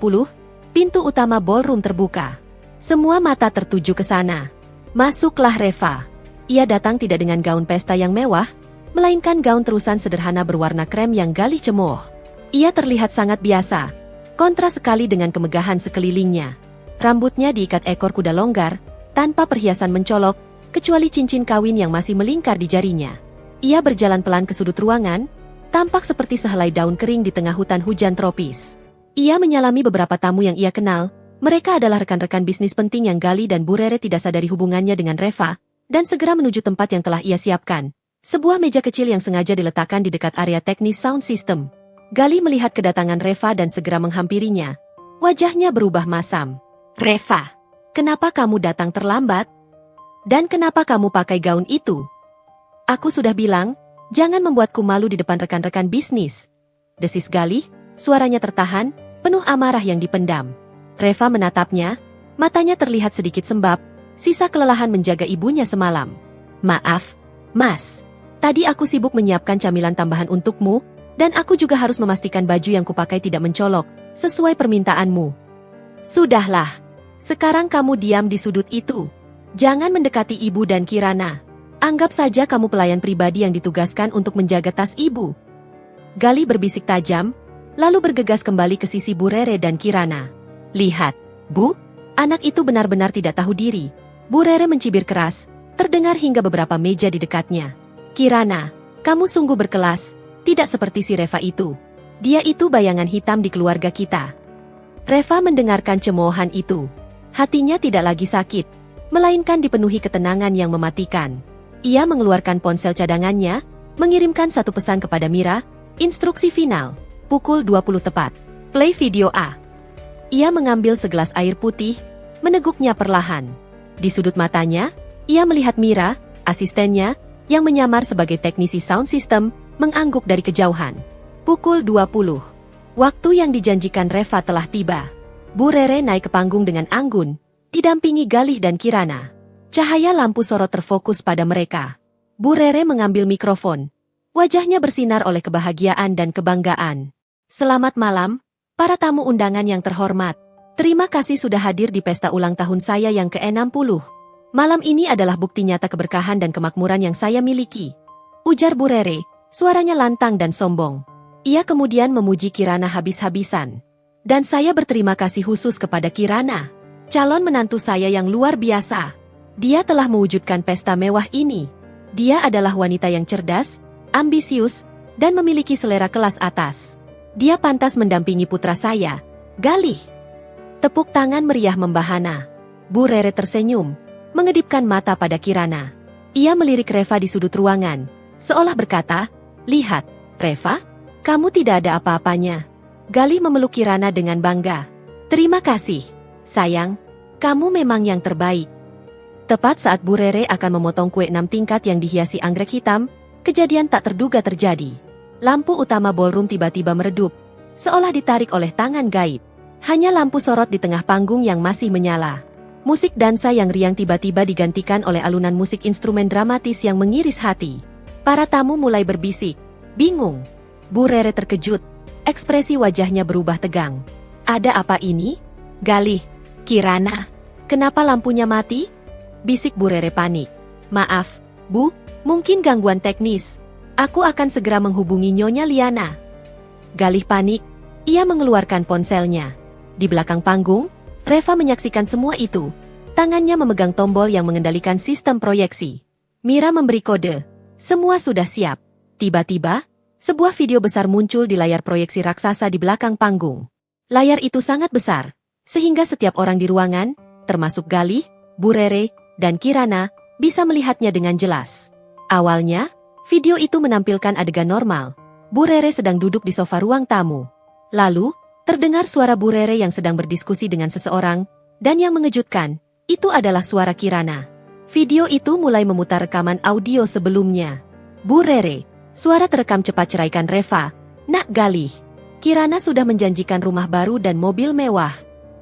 pintu utama ballroom terbuka. Semua mata tertuju ke sana. Masuklah Reva. Ia datang tidak dengan gaun pesta yang mewah, melainkan gaun terusan sederhana berwarna krem yang Galih cemooh. Ia terlihat sangat biasa, kontras sekali dengan kemegahan sekelilingnya. Rambutnya diikat ekor kuda longgar, tanpa perhiasan mencolok, kecuali cincin kawin yang masih melingkar di jarinya. Ia berjalan pelan ke sudut ruangan, tampak seperti sehelai daun kering di tengah hutan hujan tropis. Ia menyalami beberapa tamu yang ia kenal. Mereka adalah rekan-rekan bisnis penting yang Galih dan Bu Rere tidak sadari hubungannya dengan Reva, dan segera menuju tempat yang telah ia siapkan. Sebuah meja kecil yang sengaja diletakkan di dekat area teknis sound system. Galih melihat kedatangan Reva dan segera menghampirinya. Wajahnya berubah masam. Reva, kenapa kamu datang terlambat? Dan kenapa kamu pakai gaun itu? Aku sudah bilang, jangan membuatku malu di depan rekan-rekan bisnis. Desis Galih, suaranya tertahan, penuh amarah yang dipendam. Reva menatapnya, matanya terlihat sedikit sembab, sisa kelelahan menjaga ibunya semalam. Maaf, Mas. Tadi aku sibuk menyiapkan camilan tambahan untukmu, dan aku juga harus memastikan baju yang kupakai tidak mencolok, sesuai permintaanmu. Sudahlah. Sekarang kamu diam di sudut itu. Jangan mendekati ibu dan Kirana. Anggap saja kamu pelayan pribadi yang ditugaskan untuk menjaga tas ibu. Galih berbisik tajam, lalu bergegas kembali ke sisi Bu Rere dan Kirana. Lihat, Bu, anak itu benar-benar tidak tahu diri. Bu Rere mencibir keras, terdengar hingga beberapa meja di dekatnya. Kirana, kamu sungguh berkelas, tidak seperti si Reva itu. Dia itu bayangan hitam di keluarga kita. Reva mendengarkan cemoohan itu. Hatinya tidak lagi sakit, melainkan dipenuhi ketenangan yang mematikan. Ia mengeluarkan ponsel cadangannya, mengirimkan satu pesan kepada Mira, instruksi final, pukul 20 tepat. Play video A. Ia mengambil segelas air putih, meneguknya perlahan. Di sudut matanya, ia melihat Mira, asistennya, yang menyamar sebagai teknisi sound system, mengangguk dari kejauhan. Pukul 20. Waktu yang dijanjikan Reva telah tiba. Bu Rere naik ke panggung dengan anggun, didampingi Galih dan Kirana. Cahaya lampu sorot terfokus pada mereka. Bu Rere mengambil mikrofon. Wajahnya bersinar oleh kebahagiaan dan kebanggaan. Selamat malam, para tamu undangan yang terhormat. Terima kasih sudah hadir di pesta ulang tahun saya yang ke-60. Malam ini adalah bukti nyata keberkahan dan kemakmuran yang saya miliki. Ujar Bu Rere, suaranya lantang dan sombong. Ia kemudian memuji Kirana habis-habisan. Dan saya berterima kasih khusus kepada Kirana, calon menantu saya yang luar biasa. Dia telah mewujudkan pesta mewah ini. Dia adalah wanita yang cerdas, ambisius, dan memiliki selera kelas atas. Dia pantas mendampingi putra saya, Galih. Tepuk tangan meriah membahana. Bu Rere tersenyum, mengedipkan mata pada Kirana. Ia melirik Reva di sudut ruangan, seolah berkata, "Lihat, Reva, kamu tidak ada apa-apanya." Galih memeluk Kirana dengan bangga. "Terima kasih, sayang. Kamu memang yang terbaik." Tepat saat Bu Rere akan memotong kue 6 tingkat yang dihiasi anggrek hitam, kejadian tak terduga terjadi. Lampu utama ballroom tiba-tiba meredup, seolah ditarik oleh tangan gaib. Hanya lampu sorot di tengah panggung yang masih menyala. Musik dansa yang riang tiba-tiba digantikan oleh alunan musik instrumen dramatis yang mengiris hati. Para tamu mulai berbisik, bingung. Bu Rere terkejut, ekspresi wajahnya berubah tegang. "Ada apa ini? Galih, Kirana, kenapa lampunya mati?" bisik Bu Rere panik. "Maaf, Bu, mungkin gangguan teknis. Aku akan segera menghubungi Nyonya Liana." Galih panik, ia mengeluarkan ponselnya. Di belakang panggung, Reva menyaksikan semua itu. Tangannya memegang tombol yang mengendalikan sistem proyeksi. Mira memberi kode. Semua sudah siap. Tiba-tiba, sebuah video besar muncul di layar proyeksi raksasa di belakang panggung. Layar itu sangat besar, sehingga setiap orang di ruangan, termasuk Galih, Bu Rere, dan Kirana, bisa melihatnya dengan jelas. Awalnya, video itu menampilkan adegan normal. Bu Rere sedang duduk di sofa ruang tamu. Lalu, terdengar suara Bu Rere yang sedang berdiskusi dengan seseorang, dan yang mengejutkan, itu adalah suara Kirana. Video itu mulai memutar rekaman audio sebelumnya. "Bu Rere, suara terekam cepat ceraikan Reva. Nak Galih, Kirana sudah menjanjikan rumah baru dan mobil mewah.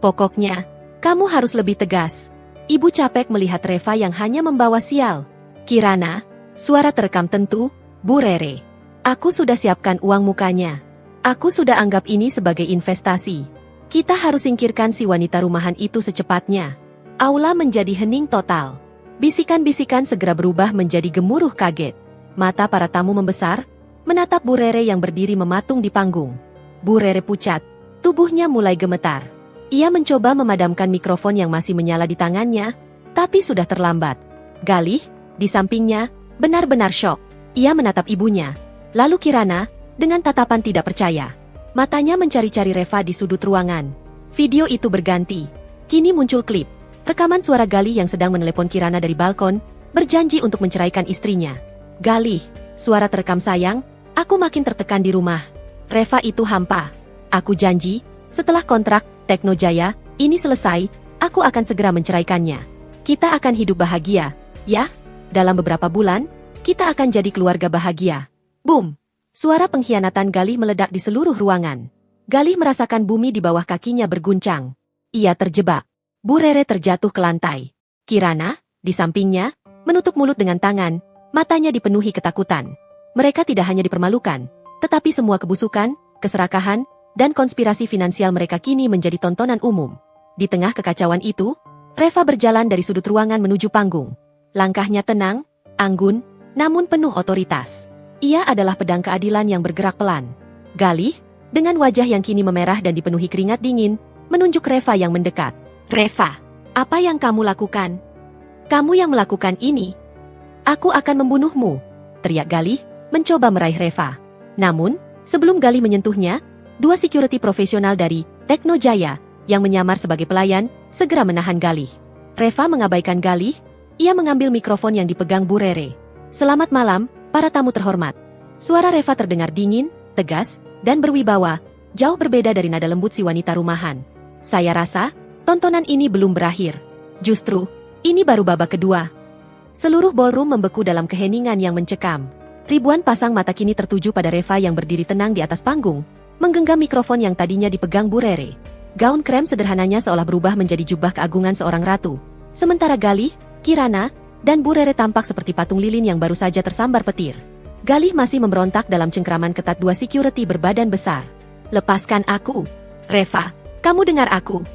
Pokoknya, kamu harus lebih tegas. Ibu capek melihat Reva yang hanya membawa sial." "Kirana, suara terekam tentu, Bu Rere. Aku sudah siapkan uang mukanya. Aku sudah anggap ini sebagai investasi. Kita harus singkirkan si wanita rumahan itu secepatnya." Aula menjadi hening total. Bisikan-bisikan segera berubah menjadi gemuruh kaget. Mata para tamu membesar, menatap Bu Rere yang berdiri mematung di panggung. Bu Rere pucat, tubuhnya mulai gemetar. Ia mencoba memadamkan mikrofon yang masih menyala di tangannya, tapi sudah terlambat. Galih, di sampingnya, benar-benar syok. Ia menatap ibunya. Lalu Kirana, dengan tatapan tidak percaya. Matanya mencari-cari Reva di sudut ruangan. Video itu berganti. Kini muncul klip. Rekaman suara Galih yang sedang menelepon Kirana dari balkon, berjanji untuk menceraikan istrinya. "Galih, suara terekam sayang, aku makin tertekan di rumah. Reva itu hampa. Aku janji, setelah kontrak Teknojaya ini selesai, aku akan segera menceraikannya. Kita akan hidup bahagia, ya? Dalam beberapa bulan, kita akan jadi keluarga bahagia." Boom! Suara pengkhianatan Galih meledak di seluruh ruangan. Galih merasakan bumi di bawah kakinya berguncang. Ia terjebak. Bu Rere terjatuh ke lantai. Kirana, di sampingnya, menutup mulut dengan tangan, matanya dipenuhi ketakutan. Mereka tidak hanya dipermalukan, tetapi semua kebusukan, keserakahan, dan konspirasi finansial mereka kini menjadi tontonan umum. Di tengah kekacauan itu, Reva berjalan dari sudut ruangan menuju panggung. Langkahnya tenang, anggun, namun penuh otoritas. Ia adalah pedang keadilan yang bergerak pelan. Galih, dengan wajah yang kini memerah dan dipenuhi keringat dingin, menunjuk Reva yang mendekat. "Reva, apa yang kamu lakukan? Kamu yang melakukan ini. Aku akan membunuhmu," teriak Galih, mencoba meraih Reva. Namun, sebelum Galih menyentuhnya, 2 security profesional dari Teknojaya, yang menyamar sebagai pelayan, segera menahan Galih. Reva mengabaikan Galih, ia mengambil mikrofon yang dipegang Bu Rere. "Selamat malam, para tamu terhormat." Suara Reva terdengar dingin, tegas, dan berwibawa, jauh berbeda dari nada lembut si wanita rumahan. "Saya rasa, tontonan ini belum berakhir. Justru, ini baru babak kedua." Seluruh ballroom membeku dalam keheningan yang mencekam. Ribuan pasang mata kini tertuju pada Reva yang berdiri tenang di atas panggung, menggenggam mikrofon yang tadinya dipegang Bu Rere. Gaun krem sederhananya seolah berubah menjadi jubah keagungan seorang ratu. Sementara Galih, Kirana, dan Bu Rere tampak seperti patung lilin yang baru saja tersambar petir. Galih masih memberontak dalam cengkraman ketat 2 security berbadan besar. "Lepaskan aku. Reva, kamu dengar aku.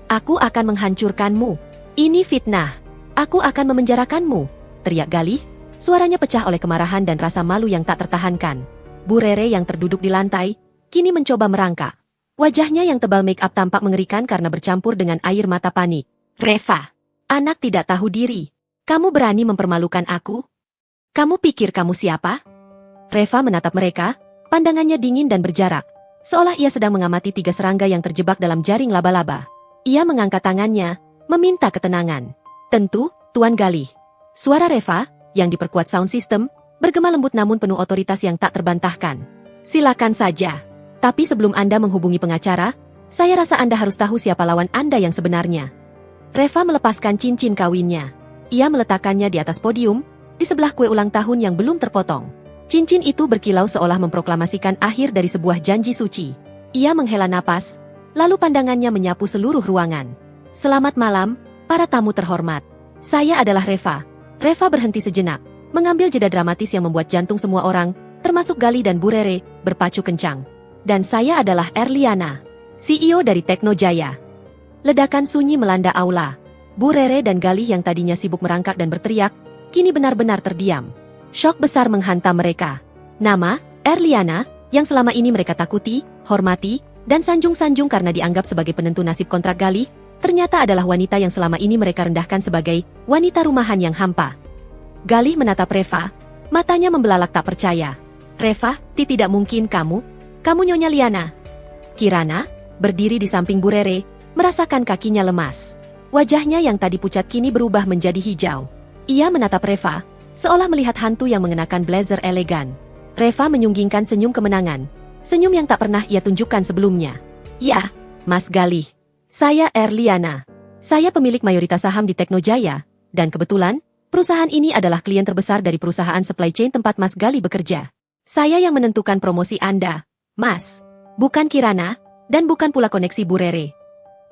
Aku akan menghancurkanmu. Ini fitnah. Aku akan memenjarakanmu," teriak Galih. Suaranya pecah oleh kemarahan dan rasa malu yang tak tertahankan. Bu Rere yang terduduk di lantai, kini mencoba merangkak. Wajahnya yang tebal make up tampak mengerikan karena bercampur dengan air mata panik. Reva, anak tidak tahu diri. Kamu berani mempermalukan aku? Kamu pikir kamu siapa? Reva menatap mereka, pandangannya dingin dan berjarak, seolah ia sedang mengamati 3 serangga yang terjebak dalam jaring laba-laba. Ia mengangkat tangannya, meminta ketenangan. Tentu, Tuan Galih. Suara Reva, yang diperkuat sound system, bergema lembut namun penuh otoritas yang tak terbantahkan. Silakan saja. Tapi sebelum Anda menghubungi pengacara, saya rasa Anda harus tahu siapa lawan Anda yang sebenarnya. Reva melepaskan cincin kawinnya. Ia meletakkannya di atas podium, di sebelah kue ulang tahun yang belum terpotong. Cincin itu berkilau seolah memproklamasikan akhir dari sebuah janji suci. Ia menghela napas, lalu pandangannya menyapu seluruh ruangan. Selamat malam, para tamu terhormat. Saya adalah Reva. Reva berhenti sejenak, mengambil jeda dramatis yang membuat jantung semua orang, termasuk Galih dan Bu Rere, berpacu kencang. Dan saya adalah Erliana, CEO dari Teknojaya. Ledakan sunyi melanda aula. Bu Rere dan Galih yang tadinya sibuk merangkak dan berteriak, kini benar-benar terdiam. Syok besar menghantam mereka. Nama, Erliana, yang selama ini mereka takuti, hormati, dan sanjung-sanjung karena dianggap sebagai penentu nasib kontrak Galih, ternyata adalah wanita yang selama ini mereka rendahkan sebagai wanita rumahan yang hampa. Galih menatap Reva, matanya membelalak tak percaya. Reva, tidak mungkin kamu Nyonya Liana. Kirana, berdiri di samping Bu Rere, merasakan kakinya lemas. Wajahnya yang tadi pucat kini berubah menjadi hijau. Ia menatap Reva, seolah melihat hantu yang mengenakan blazer elegan. Reva menyunggingkan senyum kemenangan, senyum yang tak pernah ia tunjukkan sebelumnya. Ya, Mas Galih. Saya Erliana. Saya pemilik mayoritas saham di Teknojaya, dan kebetulan, perusahaan ini adalah klien terbesar dari perusahaan supply chain tempat Mas Galih bekerja. Saya yang menentukan promosi Anda, Mas. Bukan Kirana, dan bukan pula koneksi Bu Rere.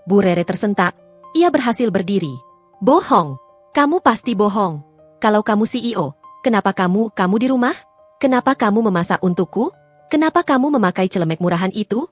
Bu Rere tersentak, ia berhasil berdiri. Bohong. Kamu pasti bohong. Kalau kamu CEO, kenapa kamu di rumah? Kenapa kamu memasak untukku? Kenapa kamu memakai celemek murahan itu?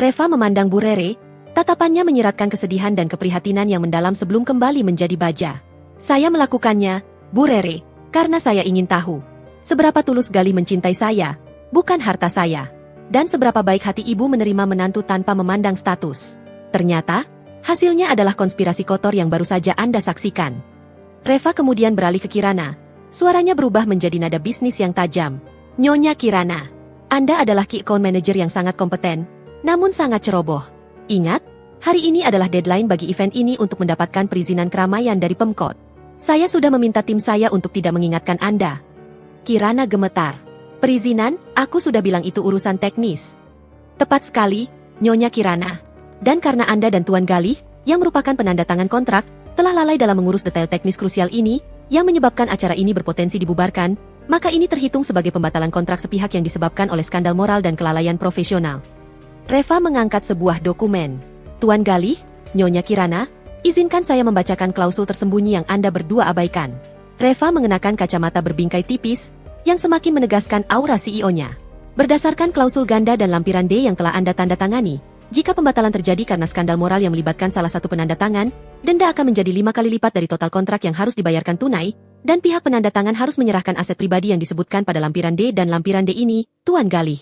Reva memandang Bu Rere, tatapannya menyiratkan kesedihan dan keprihatinan yang mendalam sebelum kembali menjadi baja. Saya melakukannya, Bu Rere, karena saya ingin tahu seberapa tulus Galih mencintai saya, bukan harta saya. Dan seberapa baik hati ibu menerima menantu tanpa memandang status. Ternyata, hasilnya adalah konspirasi kotor yang baru saja Anda saksikan. Reva kemudian beralih ke Kirana. Suaranya berubah menjadi nada bisnis yang tajam. Nyonya Kirana, Anda adalah key account manager yang sangat kompeten, namun sangat ceroboh. Ingat, hari ini adalah deadline bagi event ini untuk mendapatkan perizinan keramaian dari Pemkot. Saya sudah meminta tim saya untuk tidak mengingatkan Anda. Kirana gemetar. Perizinan, aku sudah bilang itu urusan teknis. Tepat sekali, Nyonya Kirana. Dan karena Anda dan Tuan Galih, yang merupakan penandatangan kontrak, telah lalai dalam mengurus detail teknis krusial ini, yang menyebabkan acara ini berpotensi dibubarkan, maka ini terhitung sebagai pembatalan kontrak sepihak yang disebabkan oleh skandal moral dan kelalaian profesional. Reva mengangkat sebuah dokumen. Tuan Galih, Nyonya Kirana, izinkan saya membacakan klausul tersembunyi yang Anda berdua abaikan. Reva mengenakan kacamata berbingkai tipis, yang semakin menegaskan aura CEO-nya. Berdasarkan klausul ganda dan lampiran D yang telah Anda tanda tangani, jika pembatalan terjadi karena skandal moral yang melibatkan salah satu penandatangan, denda akan menjadi 5 kali lipat dari total kontrak yang harus dibayarkan tunai, dan pihak penandatangan harus menyerahkan aset pribadi yang disebutkan pada lampiran D dan lampiran D ini, Tuan Galih.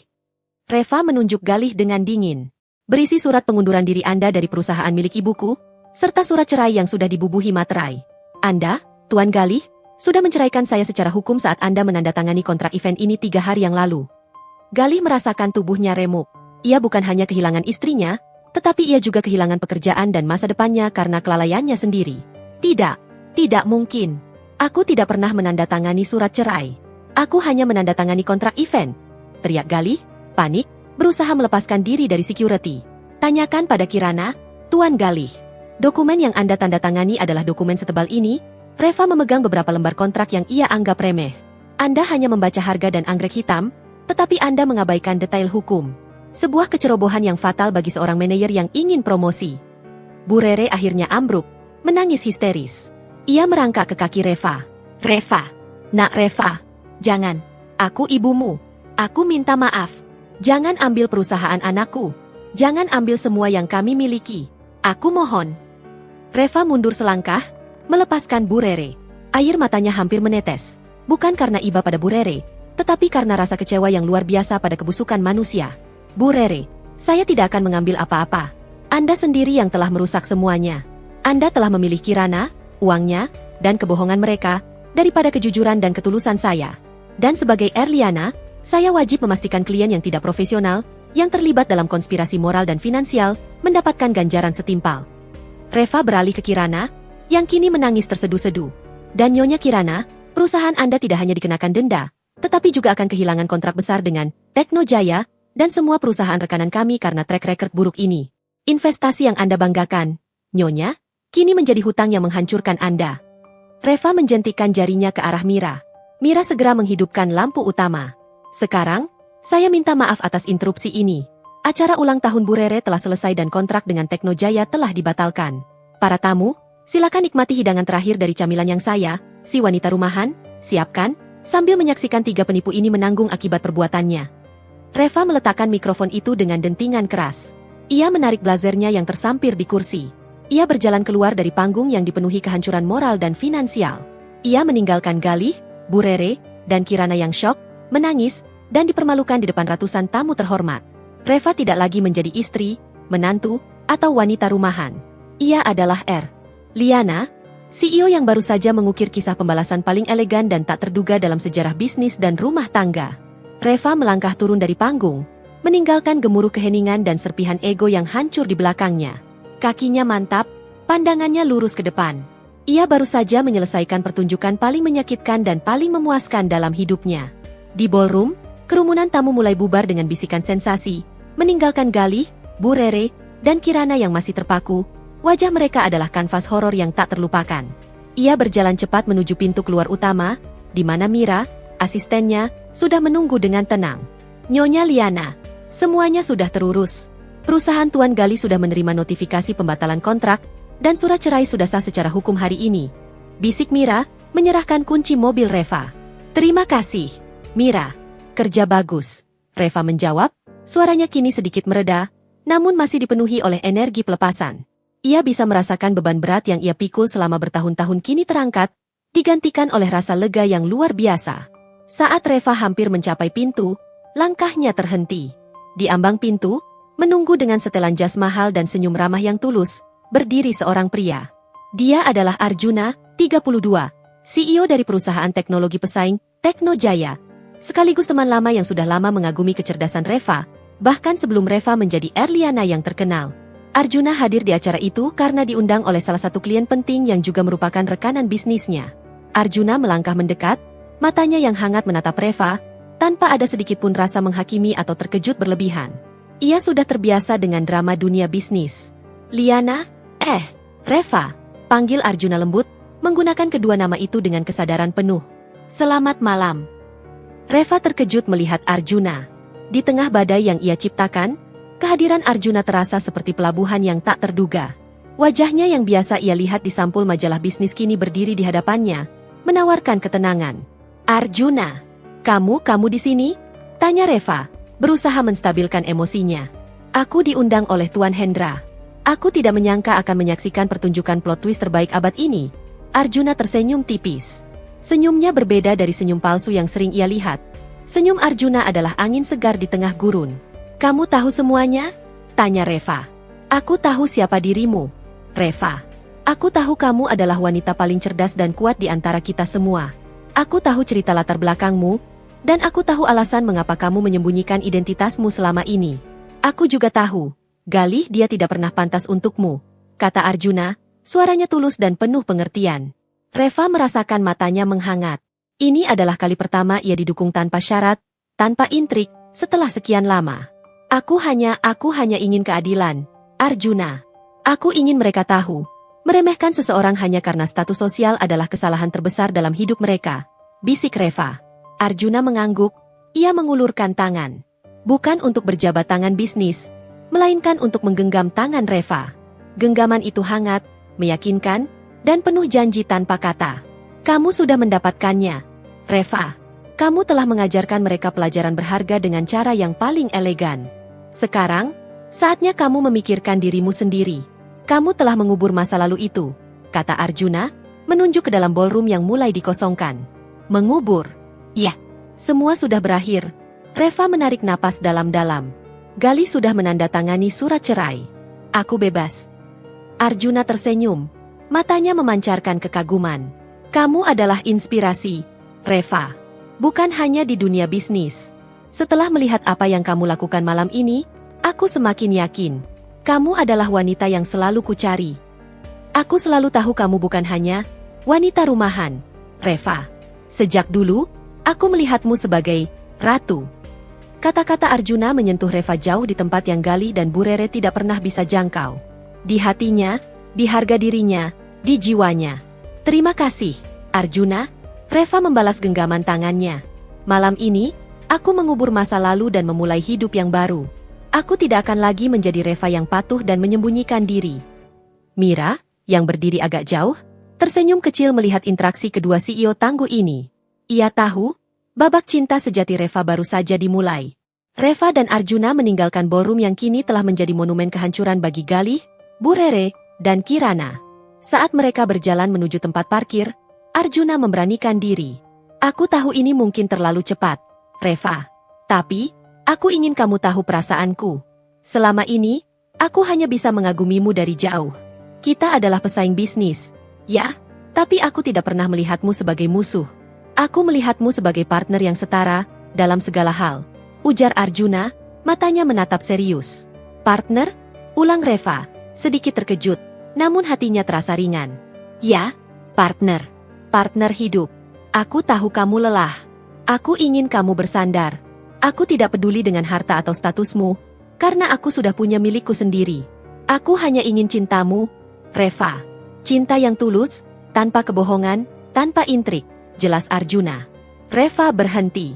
Reva menunjuk Galih dengan dingin. Berisi surat pengunduran diri Anda dari perusahaan milik ibuku, serta surat cerai yang sudah dibubuhi materai. Anda, Tuan Galih, sudah menceraikan saya secara hukum saat Anda menandatangani kontrak event ini 3 hari yang lalu. Galih merasakan tubuhnya remuk. Ia bukan hanya kehilangan istrinya, tetapi ia juga kehilangan pekerjaan dan masa depannya karena kelalaiannya sendiri. Tidak mungkin. Aku tidak pernah menandatangani surat cerai. Aku hanya menandatangani kontrak event. Teriak Galih, panik, berusaha melepaskan diri dari security. Tanyakan pada Kirana, Tuan Galih. Dokumen yang Anda tandatangani adalah dokumen setebal ini. Reva memegang beberapa lembar kontrak yang ia anggap remeh. Anda hanya membaca harga dan anggrek hitam, tetapi Anda mengabaikan detail hukum. Sebuah kecerobohan yang fatal bagi seorang manajer yang ingin promosi. Bu Rere akhirnya ambruk, menangis histeris. Ia merangkak ke kaki Reva. Reva, nak Reva, jangan. Aku ibumu. Aku minta maaf. Jangan ambil perusahaan anakku. Jangan ambil semua yang kami miliki. Aku mohon. Reva mundur selangkah, melepaskan Bu Rere. Air matanya hampir menetes. Bukan karena iba pada Bu Rere, tetapi karena rasa kecewa yang luar biasa pada kebusukan manusia. Bu Rere, Saya tidak akan mengambil apa-apa. Anda sendiri yang telah merusak semuanya. Anda telah memilih Kirana, uangnya, dan kebohongan mereka, daripada kejujuran dan ketulusan saya. Dan sebagai Erliana, saya wajib memastikan klien yang tidak profesional, yang terlibat dalam konspirasi moral dan finansial, mendapatkan ganjaran setimpal. Reva beralih ke Kirana, yang kini menangis terseduh-seduh. Dan Nyonya Kirana, perusahaan Anda tidak hanya dikenakan denda, tetapi juga akan kehilangan kontrak besar dengan Teknojaya dan semua perusahaan rekanan kami karena track record buruk ini. Investasi yang Anda banggakan, Nyonya, kini menjadi hutang yang menghancurkan Anda. Reva menjentikan jarinya ke arah Mira. Mira segera menghidupkan lampu utama. Sekarang, saya minta maaf atas interupsi ini. Acara ulang tahun Bu Rere telah selesai dan kontrak dengan Teknojaya telah dibatalkan. Para tamu, silakan nikmati hidangan terakhir dari camilan yang saya, si wanita rumahan, siapkan, sambil menyaksikan 3 penipu ini menanggung akibat perbuatannya. Reva meletakkan mikrofon itu dengan dentingan keras. Ia menarik blazernya yang tersampir di kursi. Ia berjalan keluar dari panggung yang dipenuhi kehancuran moral dan finansial. Ia meninggalkan Galih, Bu Rere, dan Kirana yang syok, menangis, dan dipermalukan di depan ratusan tamu terhormat. Reva tidak lagi menjadi istri, menantu, atau wanita rumahan. Ia adalah Liana, CEO yang baru saja mengukir kisah pembalasan paling elegan dan tak terduga dalam sejarah bisnis dan rumah tangga. Reva melangkah turun dari panggung, meninggalkan gemuruh keheningan dan serpihan ego yang hancur di belakangnya. Kakinya mantap, pandangannya lurus ke depan. Ia baru saja menyelesaikan pertunjukan paling menyakitkan dan paling memuaskan dalam hidupnya. Di ballroom, kerumunan tamu mulai bubar dengan bisikan sensasi, meninggalkan Galih, Bu Rere, dan Kirana yang masih terpaku. Wajah mereka adalah kanvas horor yang tak terlupakan. Ia berjalan cepat menuju pintu keluar utama, di mana Mira, asistennya, sudah menunggu dengan tenang. Nyonya Liana, semuanya sudah terurus. Perusahaan Tuan Gali sudah menerima notifikasi pembatalan kontrak, dan surat cerai sudah sah secara hukum hari ini. Bisik Mira, menyerahkan kunci mobil Reva. Terima kasih, Mira. Kerja bagus. Reva menjawab, suaranya kini sedikit mereda, namun masih dipenuhi oleh energi pelepasan. Ia bisa merasakan beban berat yang ia pikul selama bertahun-tahun kini terangkat, digantikan oleh rasa lega yang luar biasa. Saat Reva hampir mencapai pintu, langkahnya terhenti. Di ambang pintu, menunggu dengan setelan jas mahal dan senyum ramah yang tulus, berdiri seorang pria. Dia adalah Arjuna, 32, CEO dari perusahaan teknologi pesaing, Teknojaya. Sekaligus teman lama yang sudah lama mengagumi kecerdasan Reva, bahkan sebelum Reva menjadi Erliana yang terkenal. Arjuna hadir di acara itu karena diundang oleh salah satu klien penting yang juga merupakan rekanan bisnisnya. Arjuna melangkah mendekat, matanya yang hangat menatap Reva, tanpa ada sedikit pun rasa menghakimi atau terkejut berlebihan. Ia sudah terbiasa dengan drama dunia bisnis. Liana, Reva, panggil Arjuna lembut, menggunakan kedua nama itu dengan kesadaran penuh. Selamat malam. Reva terkejut melihat Arjuna. Di tengah badai yang ia ciptakan, kehadiran Arjuna terasa seperti pelabuhan yang tak terduga. Wajahnya yang biasa ia lihat di sampul majalah bisnis kini berdiri di hadapannya, menawarkan ketenangan. Arjuna, kamu di sini? Tanya Reva, berusaha menstabilkan emosinya. Aku diundang oleh Tuan Hendra. Aku tidak menyangka akan menyaksikan pertunjukan plot twist terbaik abad ini. Arjuna tersenyum tipis. Senyumnya berbeda dari senyum palsu yang sering ia lihat. Senyum Arjuna adalah angin segar di tengah gurun. Kamu tahu semuanya? Tanya Reva. Aku tahu siapa dirimu, Reva. Aku tahu kamu adalah wanita paling cerdas dan kuat di antara kita semua. Aku tahu cerita latar belakangmu, dan aku tahu alasan mengapa kamu menyembunyikan identitasmu selama ini. Aku juga tahu, Galih dia tidak pernah pantas untukmu, kata Arjuna, suaranya tulus dan penuh pengertian. Reva merasakan matanya menghangat. Ini adalah kali pertama ia didukung tanpa syarat, tanpa intrik, setelah sekian lama. Aku hanya ingin keadilan, Arjuna. Aku ingin mereka tahu, meremehkan seseorang hanya karena status sosial adalah kesalahan terbesar dalam hidup mereka, bisik Reva. Arjuna mengangguk, ia mengulurkan tangan. Bukan untuk berjabat tangan bisnis, melainkan untuk menggenggam tangan Reva. Genggaman itu hangat, meyakinkan, dan penuh janji tanpa kata. Kamu sudah mendapatkannya, Reva. Kamu telah mengajarkan mereka pelajaran berharga dengan cara yang paling elegan. Sekarang, saatnya kamu memikirkan dirimu sendiri. Kamu telah mengubur masa lalu itu, kata Arjuna, menunjuk ke dalam ballroom yang mulai dikosongkan. Mengubur? Ya, semua sudah berakhir. Reva menarik napas dalam-dalam. Galih sudah menandatangani surat cerai. Aku bebas. Arjuna tersenyum. Matanya memancarkan kekaguman. Kamu adalah inspirasi, Reva. Bukan hanya di dunia bisnis. Setelah melihat apa yang kamu lakukan malam ini, aku semakin yakin. Kamu adalah wanita yang selalu kucari. Aku selalu tahu kamu bukan hanya wanita rumahan, Reva. Sejak dulu, aku melihatmu sebagai ratu. Kata-kata Arjuna menyentuh Reva jauh di tempat yang Galih dan Bu Rere tidak pernah bisa jangkau. Di hatinya, di harga dirinya, di jiwanya. Terima kasih, Arjuna. Reva membalas genggaman tangannya. Malam ini, aku mengubur masa lalu dan memulai hidup yang baru. Aku tidak akan lagi menjadi Reva yang patuh dan menyembunyikan diri. Mira, yang berdiri agak jauh, tersenyum kecil melihat interaksi kedua CEO tangguh ini. Ia tahu, babak cinta sejati Reva baru saja dimulai. Reva dan Arjuna meninggalkan ballroom yang kini telah menjadi monumen kehancuran bagi Galih, Bu Rere, dan Kirana. Saat mereka berjalan menuju tempat parkir, Arjuna memberanikan diri. Aku tahu ini mungkin terlalu cepat, Reva. Tapi, aku ingin kamu tahu perasaanku. Selama ini, aku hanya bisa mengagumimu dari jauh. Kita adalah pesaing bisnis, ya, tapi aku tidak pernah melihatmu sebagai musuh. Aku melihatmu sebagai partner yang setara, dalam segala hal. Ujar Arjuna, matanya menatap serius. Partner? Ulang Reva, sedikit terkejut, namun hatinya terasa ringan. Ya, partner. Partner hidup. Aku tahu kamu lelah. Aku ingin kamu bersandar. Aku tidak peduli dengan harta atau statusmu, karena aku sudah punya milikku sendiri. Aku hanya ingin cintamu, Reva. Cinta yang tulus, tanpa kebohongan, tanpa intrik, jelas Arjuna. Reva berhenti.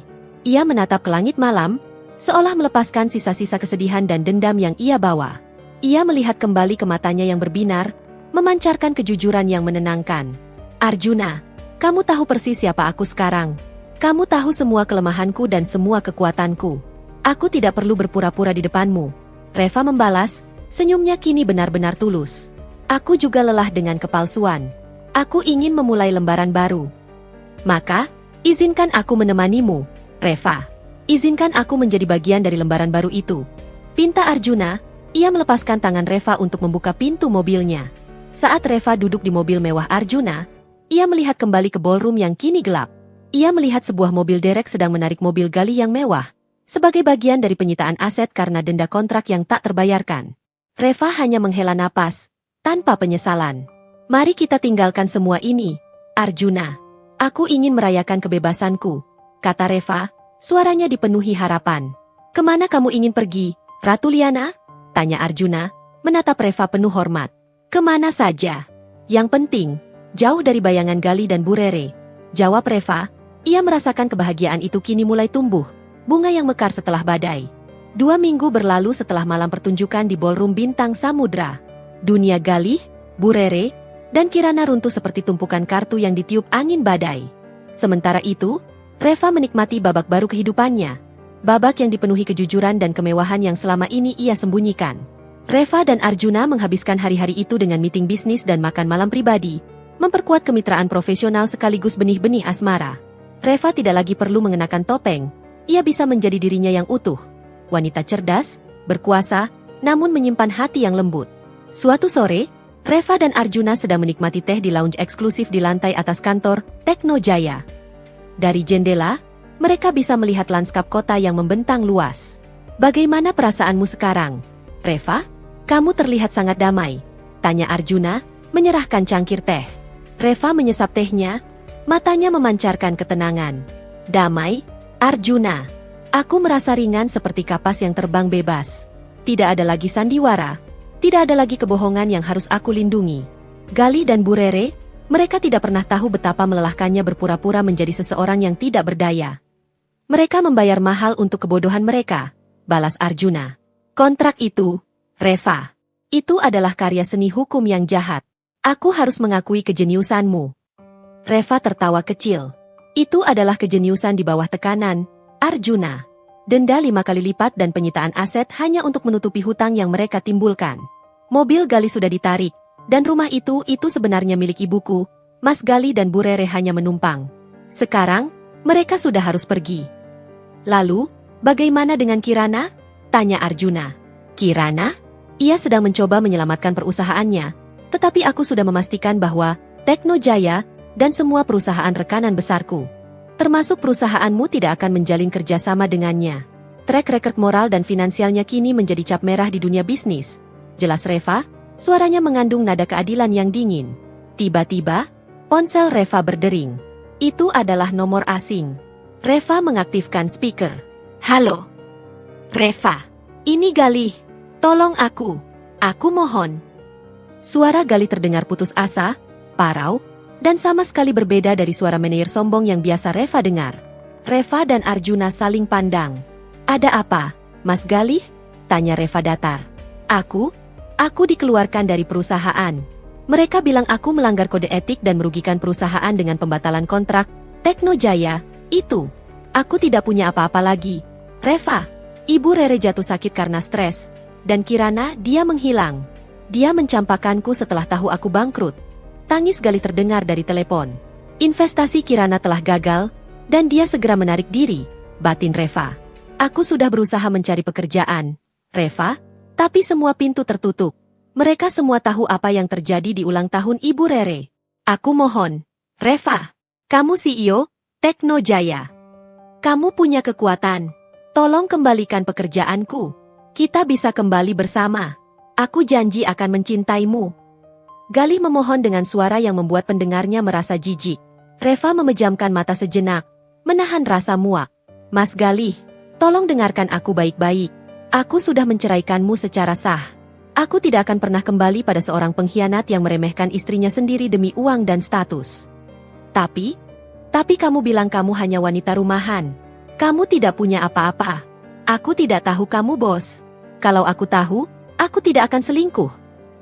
Ia menatap ke langit malam, seolah melepaskan sisa-sisa kesedihan dan dendam yang ia bawa. Ia melihat kembali ke matanya yang berbinar, memancarkan kejujuran yang menenangkan. Arjuna, kamu tahu persis siapa aku sekarang. Kamu tahu semua kelemahanku dan semua kekuatanku. Aku tidak perlu berpura-pura di depanmu. Reva membalas, senyumnya kini benar-benar tulus. Aku juga lelah dengan kepalsuan. Aku ingin memulai lembaran baru. Maka, izinkan aku menemanimu, Reva. Izinkan aku menjadi bagian dari lembaran baru itu. Pinta Arjuna, ia melepaskan tangan Reva untuk membuka pintu mobilnya. Saat Reva duduk di mobil mewah Arjuna, ia melihat kembali ke ballroom yang kini gelap. Ia melihat sebuah mobil derek sedang menarik mobil Galih yang mewah, sebagai bagian dari penyitaan aset karena denda kontrak yang tak terbayarkan. Reva hanya menghela napas, tanpa penyesalan. Mari kita tinggalkan semua ini, Arjuna. Aku ingin merayakan kebebasanku, kata Reva, suaranya dipenuhi harapan. Kemana kamu ingin pergi, Ratu Liana? Tanya Arjuna, menatap Reva penuh hormat. Kemana saja. Yang penting, jauh dari bayangan Galih dan Bu Rere. Jawab Reva, ia merasakan kebahagiaan itu kini mulai tumbuh, bunga yang mekar setelah badai. 2 minggu berlalu setelah malam pertunjukan di ballroom Bintang Samudra. Dunia Galih, Bu Rere, dan Kirana runtuh seperti tumpukan kartu yang ditiup angin badai. Sementara itu, Reva menikmati babak baru kehidupannya. Babak yang dipenuhi kejujuran dan kemewahan yang selama ini ia sembunyikan. Reva dan Arjuna menghabiskan hari-hari itu dengan meeting bisnis dan makan malam pribadi, memperkuat kemitraan profesional sekaligus benih-benih asmara. Reva tidak lagi perlu mengenakan topeng, ia bisa menjadi dirinya yang utuh. Wanita cerdas, berkuasa, namun menyimpan hati yang lembut. Suatu sore, Reva dan Arjuna sedang menikmati teh di lounge eksklusif di lantai atas kantor Tekno Jaya. Dari jendela, mereka bisa melihat lanskap kota yang membentang luas. Bagaimana perasaanmu sekarang, Reva? Kamu terlihat sangat damai, tanya Arjuna, menyerahkan cangkir teh. Reva menyesap tehnya, matanya memancarkan ketenangan. Damai, Arjuna. Aku merasa ringan seperti kapas yang terbang bebas. Tidak ada lagi sandiwara. Tidak ada lagi kebohongan yang harus aku lindungi. Galih dan Bu Rere, mereka tidak pernah tahu betapa melelahkannya berpura-pura menjadi seseorang yang tidak berdaya. Mereka membayar mahal untuk kebodohan mereka, balas Arjuna. Kontrak itu, Reva. Itu adalah karya seni hukum yang jahat. Aku harus mengakui kejeniusanmu. Reva tertawa kecil. Itu adalah kejeniusan di bawah tekanan, Arjuna. Denda 5 kali lipat dan penyitaan aset hanya untuk menutupi hutang yang mereka timbulkan. Mobil Galih sudah ditarik, dan rumah itu sebenarnya milik ibuku. Mas Galih dan Bu Rere hanya menumpang. Sekarang, mereka sudah harus pergi. Lalu, bagaimana dengan Kirana? Tanya Arjuna. Kirana? Ia sedang mencoba menyelamatkan perusahaannya, tetapi aku sudah memastikan bahwa Tekno Jaya dan semua perusahaan rekanan besarku, termasuk perusahaanmu, tidak akan menjalin kerjasama dengannya. Track record moral dan finansialnya kini menjadi cap merah di dunia bisnis. Jelas Reva, suaranya mengandung nada keadilan yang dingin. Tiba-tiba, ponsel Reva berdering. Itu adalah nomor asing. Reva mengaktifkan speaker. Halo. Reva. Ini Galih. Tolong aku. Aku mohon. Suara Galih terdengar putus asa, parau, dan sama sekali berbeda dari suara menir sombong yang biasa Reva dengar. Reva dan Arjuna saling pandang. Ada apa, Mas Galih? Tanya Reva datar. Aku dikeluarkan dari perusahaan. Mereka bilang aku melanggar kode etik dan merugikan perusahaan dengan pembatalan kontrak Tekno Jaya. Itu. Aku tidak punya apa-apa lagi. Reva, Ibu Rere jatuh sakit karena stres. Dan Kirana, dia menghilang. Dia mencampakkanku setelah tahu aku bangkrut. Tangis Galih terdengar dari telepon. Investasi Kirana telah gagal, dan dia segera menarik diri, batin Reva. Aku sudah berusaha mencari pekerjaan, Reva, tapi semua pintu tertutup. Mereka semua tahu apa yang terjadi di ulang tahun Ibu Rere. Aku mohon, Reva, kamu CEO Tekno Jaya. Kamu punya kekuatan. Tolong kembalikan pekerjaanku. Kita bisa kembali bersama. Aku janji akan mencintaimu. Galih memohon dengan suara yang membuat pendengarnya merasa jijik. Reva memejamkan mata sejenak, menahan rasa muak. Mas Galih, tolong dengarkan aku baik-baik. Aku sudah menceraikanmu secara sah. Aku tidak akan pernah kembali pada seorang pengkhianat yang meremehkan istrinya sendiri demi uang dan status. Tapi kamu bilang kamu hanya wanita rumahan. Kamu tidak punya apa-apa. Aku tidak tahu kamu bos. Kalau aku tahu, aku tidak akan selingkuh.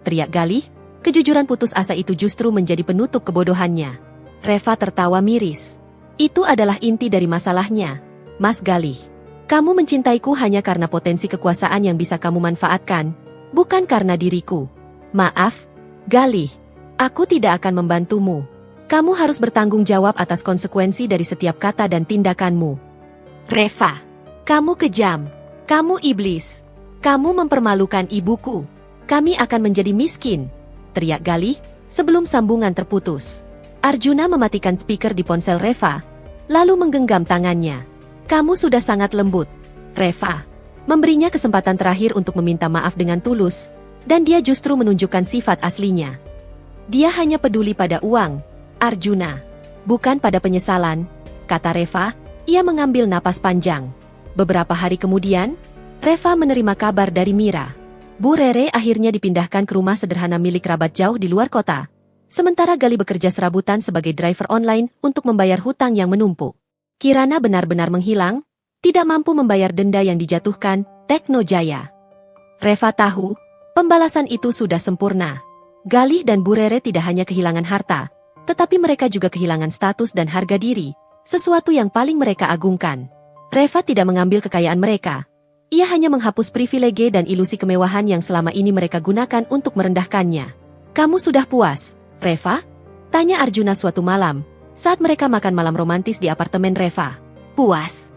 Teriak Galih, kejujuran putus asa itu justru menjadi penutup kebodohannya. Reva tertawa miris. Itu adalah inti dari masalahnya, Mas Galih. Kamu mencintaiku hanya karena potensi kekuasaan yang bisa kamu manfaatkan, bukan karena diriku. Maaf, Galih. Aku tidak akan membantumu. Kamu harus bertanggung jawab atas konsekuensi dari setiap kata dan tindakanmu. Reva, kamu kejam. Kamu iblis. Kamu mempermalukan ibuku. Kami akan menjadi miskin, teriak Galih sebelum sambungan terputus. Arjuna mematikan speaker di ponsel Reva, lalu menggenggam tangannya. Kamu sudah sangat lembut, Reva. Memberinya kesempatan terakhir untuk meminta maaf dengan tulus, dan dia justru menunjukkan sifat aslinya. Dia hanya peduli pada uang, Arjuna, bukan pada penyesalan, kata Reva. Ia mengambil napas panjang. Beberapa hari kemudian, Reva menerima kabar dari Mira. Bu Rere akhirnya dipindahkan ke rumah sederhana milik kerabat jauh di luar kota. Sementara Galih bekerja serabutan sebagai driver online untuk membayar hutang yang menumpuk. Kirana benar-benar menghilang, tidak mampu membayar denda yang dijatuhkan Tekno Jaya. Reva tahu, pembalasan itu sudah sempurna. Galih dan Bu Rere tidak hanya kehilangan harta, tetapi mereka juga kehilangan status dan harga diri, sesuatu yang paling mereka agungkan. Reva tidak mengambil kekayaan mereka. Ia hanya menghapus privilege dan ilusi kemewahan yang selama ini mereka gunakan untuk merendahkannya. Kamu sudah puas, Reva? Tanya Arjuna suatu malam, saat mereka makan malam romantis di apartemen Reva. Puas.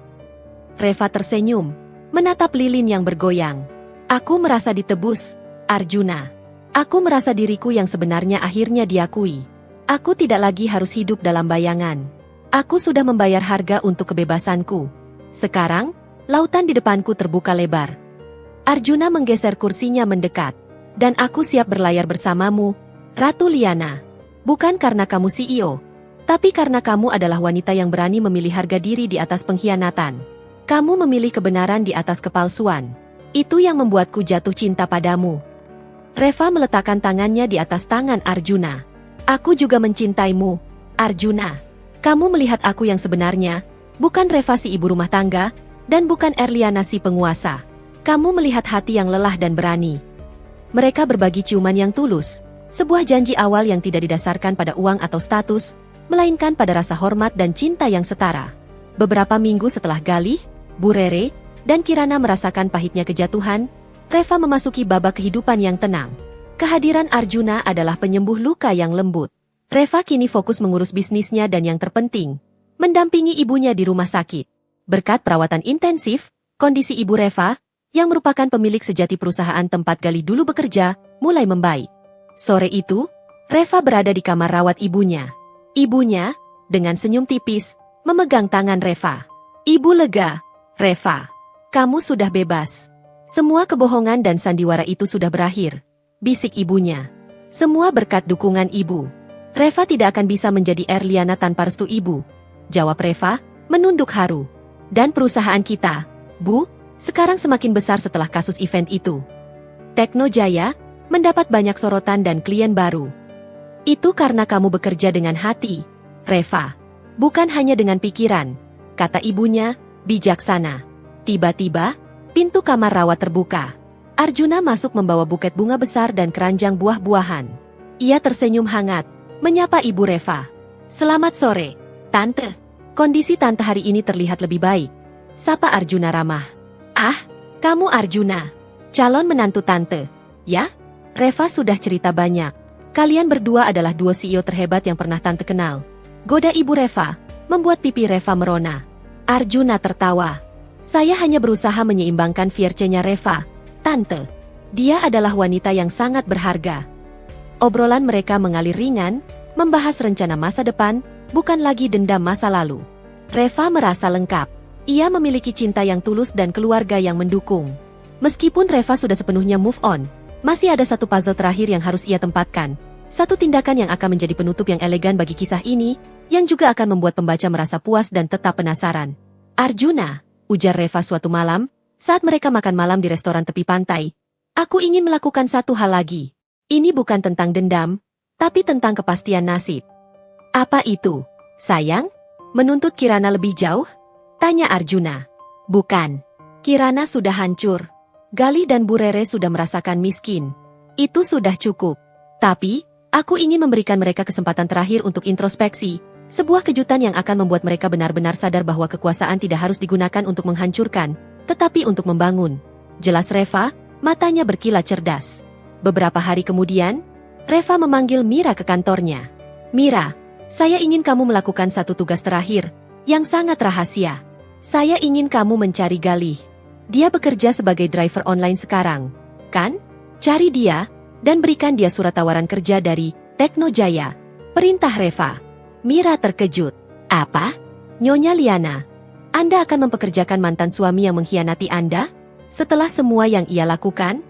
Reva tersenyum, menatap lilin yang bergoyang. Aku merasa ditebus, Arjuna. Aku merasa diriku yang sebenarnya akhirnya diakui. Aku tidak lagi harus hidup dalam bayangan. Aku sudah membayar harga untuk kebebasanku. Sekarang, lautan di depanku terbuka lebar. Arjuna menggeser kursinya mendekat. Dan aku siap berlayar bersamamu, Ratu Liana. Bukan karena kamu CEO, tapi karena kamu adalah wanita yang berani memilih harga diri di atas pengkhianatan. Kamu memilih kebenaran di atas kepalsuan. Itu yang membuatku jatuh cinta padamu. Reva meletakkan tangannya di atas tangan Arjuna. Aku juga mencintaimu, Arjuna. Kamu melihat aku yang sebenarnya, bukan Reva si ibu rumah tangga, dan bukan Erliana si penguasa. Kamu melihat hati yang lelah dan berani. Mereka berbagi ciuman yang tulus, sebuah janji awal yang tidak didasarkan pada uang atau status, melainkan pada rasa hormat dan cinta yang setara. Beberapa minggu setelah Galih, Bu Rere, dan Kirana merasakan pahitnya kejatuhan, Reva memasuki babak kehidupan yang tenang. Kehadiran Arjuna adalah penyembuh luka yang lembut. Reva kini fokus mengurus bisnisnya dan yang terpenting, mendampingi ibunya di rumah sakit. Berkat perawatan intensif, kondisi ibu Reva yang merupakan pemilik sejati perusahaan tempat Galih dulu bekerja, mulai membaik. Sore itu, Reva berada di kamar rawat ibunya. Ibunya, dengan senyum tipis, memegang tangan Reva. Ibu lega. Reva, kamu sudah bebas. Semua kebohongan dan sandiwara itu sudah berakhir, bisik ibunya. Semua berkat dukungan ibu. Reva tidak akan bisa menjadi Erliana tanpa restu ibu, jawab Reva, menunduk haru. Dan perusahaan kita, Bu, sekarang semakin besar setelah kasus event itu. Tekno Jaya mendapat banyak sorotan dan klien baru. Itu karena kamu bekerja dengan hati, Reva. Bukan hanya dengan pikiran, kata ibunya, bijaksana. Tiba-tiba, pintu kamar rawat terbuka. Arjuna masuk membawa buket bunga besar dan keranjang buah-buahan. Ia tersenyum hangat, menyapa ibu Reva. Selamat sore, Tante. Kondisi Tante hari ini terlihat lebih baik, sapa Arjuna ramah. Ah, kamu Arjuna, calon menantu Tante, ya? Reva sudah cerita banyak. Kalian berdua adalah dua CEO terhebat yang pernah Tante kenal. Goda ibu Reva, membuat pipi Reva merona. Arjuna tertawa. Saya hanya berusaha menyeimbangkan fierce-nya Reva, Tante. Dia adalah wanita yang sangat berharga. Obrolan mereka mengalir ringan, membahas rencana masa depan, bukan lagi dendam masa lalu. Reva merasa lengkap. Ia memiliki cinta yang tulus dan keluarga yang mendukung. Meskipun Reva sudah sepenuhnya move on, masih ada satu puzzle terakhir yang harus ia tempatkan. Satu tindakan yang akan menjadi penutup yang elegan bagi kisah ini, yang juga akan membuat pembaca merasa puas dan tetap penasaran. Arjuna, ujar Reva suatu malam, saat mereka makan malam di restoran tepi pantai. Aku ingin melakukan satu hal lagi. Ini bukan tentang dendam, tapi tentang kepastian nasib. Apa itu, sayang? Menuntut Kirana lebih jauh? Tanya Arjuna. Bukan. Kirana sudah hancur. Galih dan Bu Rere sudah merasakan miskin. Itu sudah cukup. Tapi, aku ingin memberikan mereka kesempatan terakhir untuk introspeksi, sebuah kejutan yang akan membuat mereka benar-benar sadar bahwa kekuasaan tidak harus digunakan untuk menghancurkan, tetapi untuk membangun. Jelas Reva, matanya berkilat cerdas. Beberapa hari kemudian, Reva memanggil Mira ke kantornya. Mira, saya ingin kamu melakukan satu tugas terakhir, yang sangat rahasia. Saya ingin kamu mencari Galih. Dia bekerja sebagai driver online sekarang, kan? Cari dia, dan berikan dia surat tawaran kerja dari Tekno Jaya. Perintah Reva. Mira terkejut. Apa? Nyonya Liana, Anda akan mempekerjakan mantan suami yang mengkhianati Anda? Setelah semua yang ia lakukan?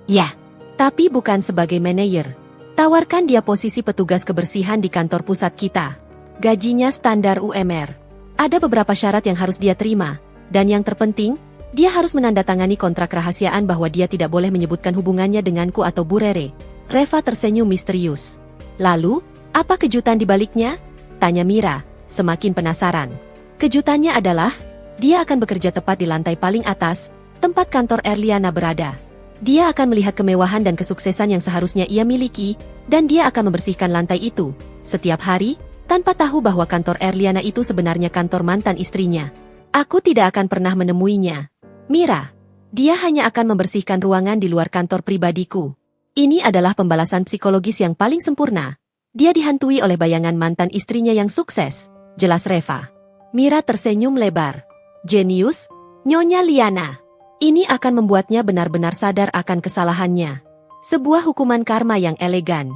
Ya, tapi bukan sebagai manajer. Tawarkan dia posisi petugas kebersihan di kantor pusat kita. Gajinya standar UMR. Ada beberapa syarat yang harus dia terima, dan yang terpenting, dia harus menandatangani kontrak rahasiaan bahwa dia tidak boleh menyebutkan hubungannya denganku atau Bu Rere. Reva tersenyum misterius. Lalu, apa kejutan di baliknya? Tanya Mira, semakin penasaran. Kejutannya adalah, dia akan bekerja tepat di lantai paling atas, tempat kantor Erliana berada. Dia akan melihat kemewahan dan kesuksesan yang seharusnya ia miliki, dan dia akan membersihkan lantai itu, setiap hari, tanpa tahu bahwa kantor Erliana itu sebenarnya kantor mantan istrinya. Aku tidak akan pernah menemuinya. Mira, dia hanya akan membersihkan ruangan di luar kantor pribadiku. Ini adalah pembalasan psikologis yang paling sempurna. Dia dihantui oleh bayangan mantan istrinya yang sukses, jelas Reva. Mira tersenyum lebar. Jenius, Nyonya Liana. Ini akan membuatnya benar-benar sadar akan kesalahannya. Sebuah hukuman karma yang elegan.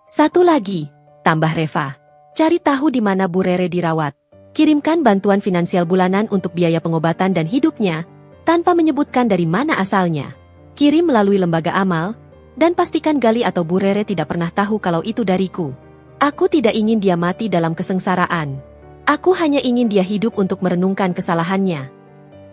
Satu lagi, tambah Reva. Cari tahu di mana Bu Rere dirawat. Kirimkan bantuan finansial bulanan untuk biaya pengobatan dan hidupnya, tanpa menyebutkan dari mana asalnya. Kirim melalui lembaga amal, dan pastikan Galih atau Bu Rere tidak pernah tahu kalau itu dariku. Aku tidak ingin dia mati dalam kesengsaraan. Aku hanya ingin dia hidup untuk merenungkan kesalahannya.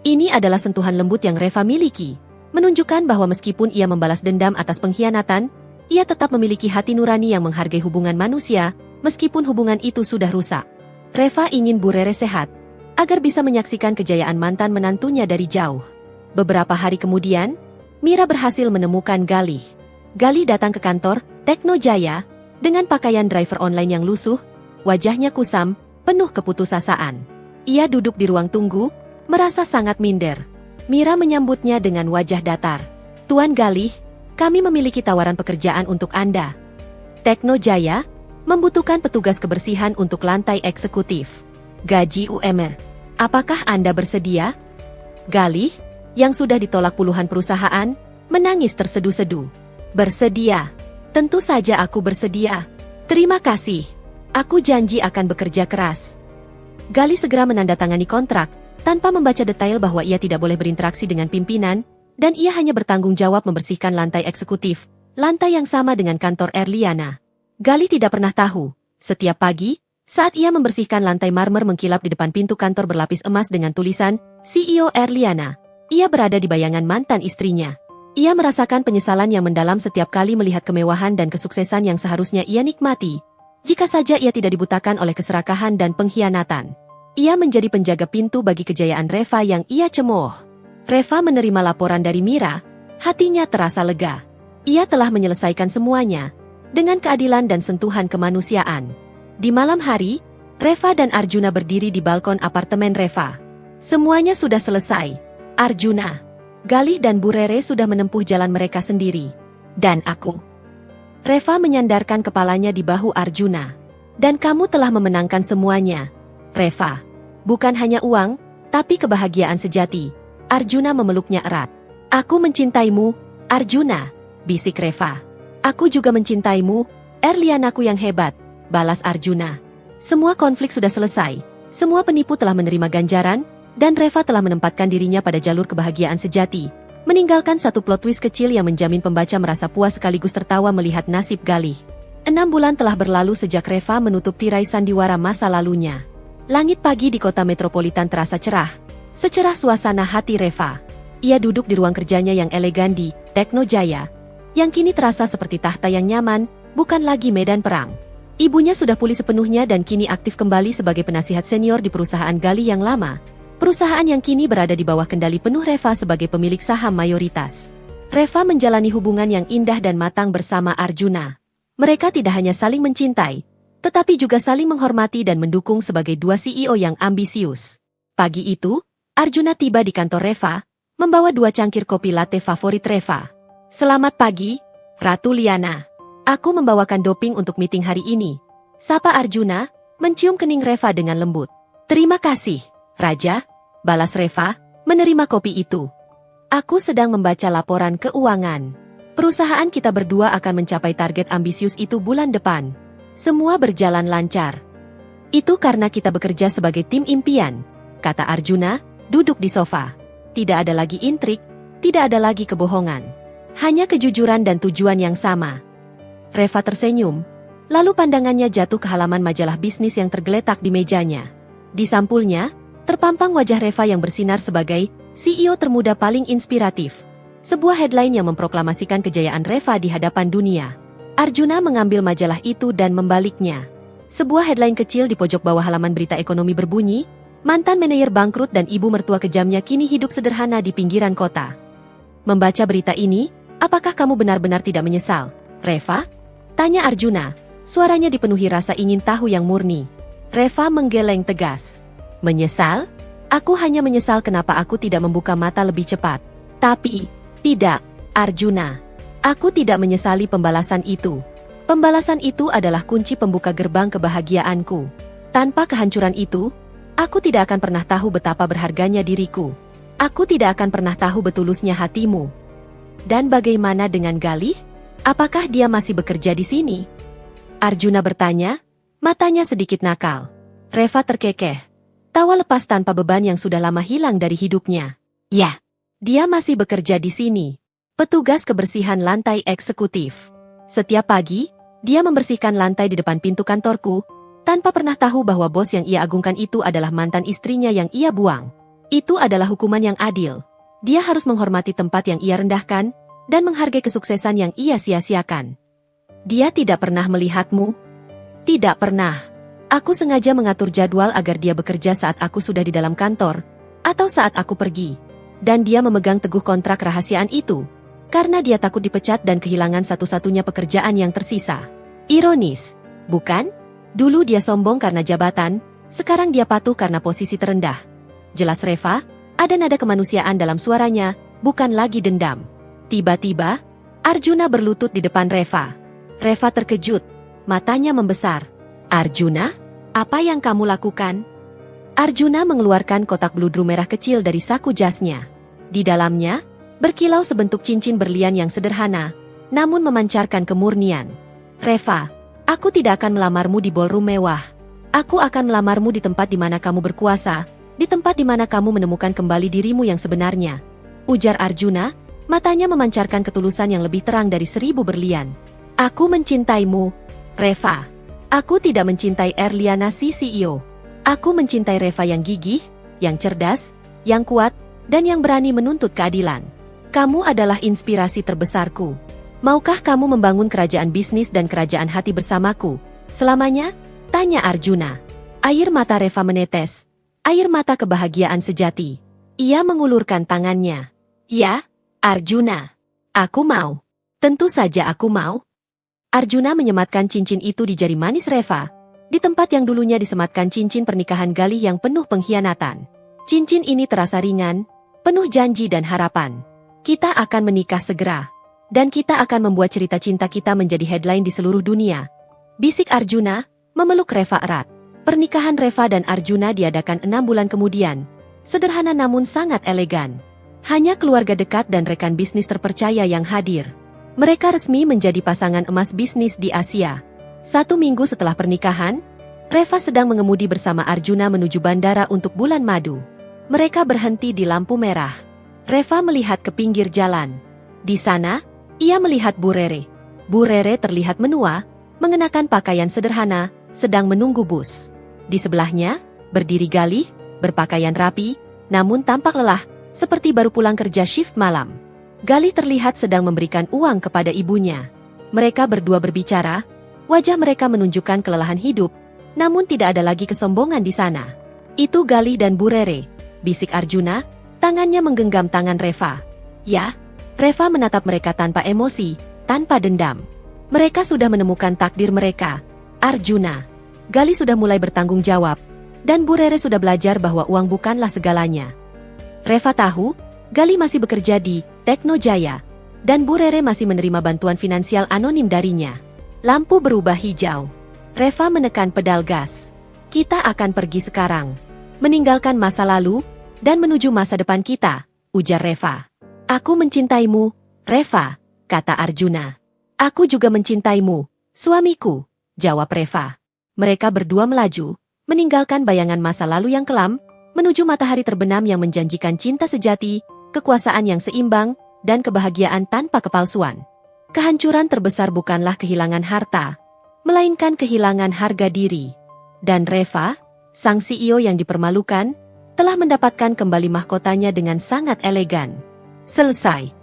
Ini adalah sentuhan lembut yang Reva miliki, menunjukkan bahwa meskipun ia membalas dendam atas pengkhianatan, ia tetap memiliki hati nurani yang menghargai hubungan manusia, meskipun hubungan itu sudah rusak. Reva ingin Bu Rere sehat, agar bisa menyaksikan kejayaan mantan menantunya dari jauh. Beberapa hari kemudian, Mira berhasil menemukan Galih. Galih datang ke kantor Tekno Jaya dengan pakaian driver online yang lusuh, wajahnya kusam, penuh keputusasaan. Ia duduk di ruang tunggu, merasa sangat minder. Mira menyambutnya dengan wajah datar. Tuan Galih, kami memiliki tawaran pekerjaan untuk Anda. Tekno Jaya membutuhkan petugas kebersihan untuk lantai eksekutif. Gaji UMR. Apakah Anda bersedia? Galih, yang sudah ditolak puluhan perusahaan, menangis tersedu-sedu. Bersedia. Tentu saja aku bersedia. Terima kasih. Aku janji akan bekerja keras. Galih segera menandatangani kontrak, tanpa membaca detail bahwa ia tidak boleh berinteraksi dengan pimpinan, dan ia hanya bertanggung jawab membersihkan lantai eksekutif, lantai yang sama dengan kantor Erliana. Galih tidak pernah tahu, setiap pagi, saat ia membersihkan lantai marmer mengkilap di depan pintu kantor berlapis emas dengan tulisan, CEO Erliana, ia berada di bayangan mantan istrinya. Ia merasakan penyesalan yang mendalam setiap kali melihat kemewahan dan kesuksesan yang seharusnya ia nikmati, jika saja ia tidak dibutakan oleh keserakahan dan pengkhianatan. Ia menjadi penjaga pintu bagi kejayaan Reva yang ia cemooh. Reva menerima laporan dari Mira, hatinya terasa lega. Ia telah menyelesaikan semuanya, dengan keadilan dan sentuhan kemanusiaan. Di malam hari, Reva dan Arjuna berdiri di balkon apartemen Reva. Semuanya sudah selesai. Arjuna, Galih dan Bu Rere sudah menempuh jalan mereka sendiri. Dan aku. Reva menyandarkan kepalanya di bahu Arjuna. Dan kamu telah memenangkan semuanya, Reva. Bukan hanya uang, tapi kebahagiaan sejati. Arjuna memeluknya erat. Aku mencintaimu, Arjuna, bisik Reva. Aku juga mencintaimu, Erlianaku yang hebat, balas Arjuna. Semua konflik sudah selesai. Semua penipu telah menerima ganjaran, dan Reva telah menempatkan dirinya pada jalur kebahagiaan sejati, meninggalkan satu plot twist kecil yang menjamin pembaca merasa puas sekaligus tertawa melihat nasib Galih. 6 bulan telah berlalu sejak Reva menutup tirai sandiwara masa lalunya. Langit pagi di kota metropolitan terasa cerah, secerah suasana hati Reva. Ia duduk di ruang kerjanya yang elegan di Tekno Jaya, yang kini terasa seperti tahta yang nyaman, bukan lagi medan perang. Ibunya sudah pulih sepenuhnya dan kini aktif kembali sebagai penasihat senior di perusahaan Galih yang lama, perusahaan yang kini berada di bawah kendali penuh Reva sebagai pemilik saham mayoritas. Reva menjalani hubungan yang indah dan matang bersama Arjuna. Mereka tidak hanya saling mencintai, tetapi juga saling menghormati dan mendukung sebagai dua CEO yang ambisius. Pagi itu, Arjuna tiba di kantor Reva, membawa 2 cangkir kopi latte favorit Reva. Selamat pagi, Ratu Liana. Aku membawakan doping untuk meeting hari ini. Sapa Arjuna, mencium kening Reva dengan lembut. Terima kasih, Raja, balas Reva, menerima kopi itu. Aku sedang membaca laporan keuangan. Perusahaan kita berdua akan mencapai target ambisius itu bulan depan. Semua berjalan lancar. Itu karena kita bekerja sebagai tim impian, kata Arjuna, duduk di sofa. Tidak ada lagi intrik, tidak ada lagi kebohongan. Hanya kejujuran dan tujuan yang sama. Reva tersenyum, lalu pandangannya jatuh ke halaman majalah bisnis yang tergeletak di mejanya. Di sampulnya, terpampang wajah Reva yang bersinar sebagai CEO termuda paling inspiratif. Sebuah headline yang memproklamasikan kejayaan Reva di hadapan dunia. Arjuna mengambil majalah itu dan membaliknya. Sebuah headline kecil di pojok bawah halaman berita ekonomi berbunyi, mantan manajer bangkrut dan ibu mertua kejamnya kini hidup sederhana di pinggiran kota. Membaca berita ini, apakah kamu benar-benar tidak menyesal, Reva? Tanya Arjuna, suaranya dipenuhi rasa ingin tahu yang murni. Reva menggeleng tegas. Menyesal? Aku hanya menyesal kenapa aku tidak membuka mata lebih cepat. Tapi, tidak, Arjuna. Aku tidak menyesali pembalasan itu. Pembalasan itu adalah kunci pembuka gerbang kebahagiaanku. Tanpa kehancuran itu, aku tidak akan pernah tahu betapa berharganya diriku. Aku tidak akan pernah tahu betulusnya hatimu. Dan bagaimana dengan Galih? Apakah dia masih bekerja di sini? Arjuna bertanya, matanya sedikit nakal. Reva terkekeh. Tawa lepas tanpa beban yang sudah lama hilang dari hidupnya. Ya, dia masih bekerja di sini. Petugas kebersihan lantai eksekutif. Setiap pagi, dia membersihkan lantai di depan pintu kantorku, tanpa pernah tahu bahwa bos yang ia agungkan itu adalah mantan istrinya yang ia buang. Itu adalah hukuman yang adil. Dia harus menghormati tempat yang ia rendahkan, dan menghargai kesuksesan yang ia sia-siakan. Dia tidak pernah melihatmu? Tidak pernah. Aku sengaja mengatur jadwal agar dia bekerja saat aku sudah di dalam kantor, atau saat aku pergi. Dan dia memegang teguh kontrak rahasiaan itu, karena dia takut dipecat dan kehilangan satu-satunya pekerjaan yang tersisa. Ironis, bukan? Dulu dia sombong karena jabatan, sekarang dia patuh karena posisi terendah. Jelas Reva, ada nada kemanusiaan dalam suaranya, bukan lagi dendam. Tiba-tiba, Arjuna berlutut di depan Reva. Reva terkejut, matanya membesar. Arjuna, apa yang kamu lakukan? Arjuna mengeluarkan kotak bludru merah kecil dari saku jasnya. Di dalamnya, berkilau sebentuk cincin berlian yang sederhana, namun memancarkan kemurnian. Reva, aku tidak akan melamarmu di ballroom mewah. Aku akan melamarmu di tempat di mana kamu berkuasa, di tempat di mana kamu menemukan kembali dirimu yang sebenarnya. Ujar Arjuna, matanya memancarkan ketulusan yang lebih terang dari 1000 berlian. Aku mencintaimu, Reva. Aku tidak mencintai Erliana si CEO. Aku mencintai Reva yang gigih, yang cerdas, yang kuat, dan yang berani menuntut keadilan. Kamu adalah inspirasi terbesarku. Maukah kamu membangun kerajaan bisnis dan kerajaan hati bersamaku selamanya? Tanya Arjuna. Air mata Reva menetes. Air mata kebahagiaan sejati. Ia mengulurkan tangannya. Ya, Arjuna. Aku mau. Tentu saja aku mau. Arjuna menyematkan cincin itu di jari manis Reva, di tempat yang dulunya disematkan cincin pernikahan Galih yang penuh pengkhianatan. Cincin ini terasa ringan, penuh janji dan harapan. Kita akan menikah segera. Dan kita akan membuat cerita cinta kita menjadi headline di seluruh dunia. Bisik Arjuna, memeluk Reva erat. Pernikahan Reva dan Arjuna diadakan 6 bulan kemudian. Sederhana namun sangat elegan. Hanya keluarga dekat dan rekan bisnis terpercaya yang hadir. Mereka resmi menjadi pasangan emas bisnis di Asia. 1 minggu setelah pernikahan, Reva sedang mengemudi bersama Arjuna menuju bandara untuk bulan madu. Mereka berhenti di lampu merah. Reva melihat ke pinggir jalan. Di sana, ia melihat Bu Rere. Bu Rere terlihat menua, mengenakan pakaian sederhana, sedang menunggu bus. Di sebelahnya, berdiri Galih, berpakaian rapi, namun tampak lelah, seperti baru pulang kerja shift malam. Galih terlihat sedang memberikan uang kepada ibunya. Mereka berdua berbicara, wajah mereka menunjukkan kelelahan hidup, namun tidak ada lagi kesombongan di sana. Itu Galih dan Bu Rere, bisik Arjuna, tangannya menggenggam tangan Reva. Ya, Reva menatap mereka tanpa emosi, tanpa dendam. Mereka sudah menemukan takdir mereka. Arjuna. Galih sudah mulai bertanggung jawab, dan Bu Rere sudah belajar bahwa uang bukanlah segalanya. Reva tahu, Galih masih bekerja di Tekno Jaya, dan Bu Rere masih menerima bantuan finansial anonim darinya. Lampu berubah hijau. Reva menekan pedal gas. Kita akan pergi sekarang. Meninggalkan masa lalu, dan menuju masa depan kita, ujar Reva. Aku mencintaimu, Reva, kata Arjuna. Aku juga mencintaimu, suamiku, jawab Reva. Mereka berdua melaju, meninggalkan bayangan masa lalu yang kelam, menuju matahari terbenam yang menjanjikan cinta sejati, kekuasaan yang seimbang, dan kebahagiaan tanpa kepalsuan. Kehancuran terbesar bukanlah kehilangan harta, melainkan kehilangan harga diri. Dan Reva, sang CEO yang dipermalukan, telah mendapatkan kembali mahkotanya dengan sangat elegan. Selesai.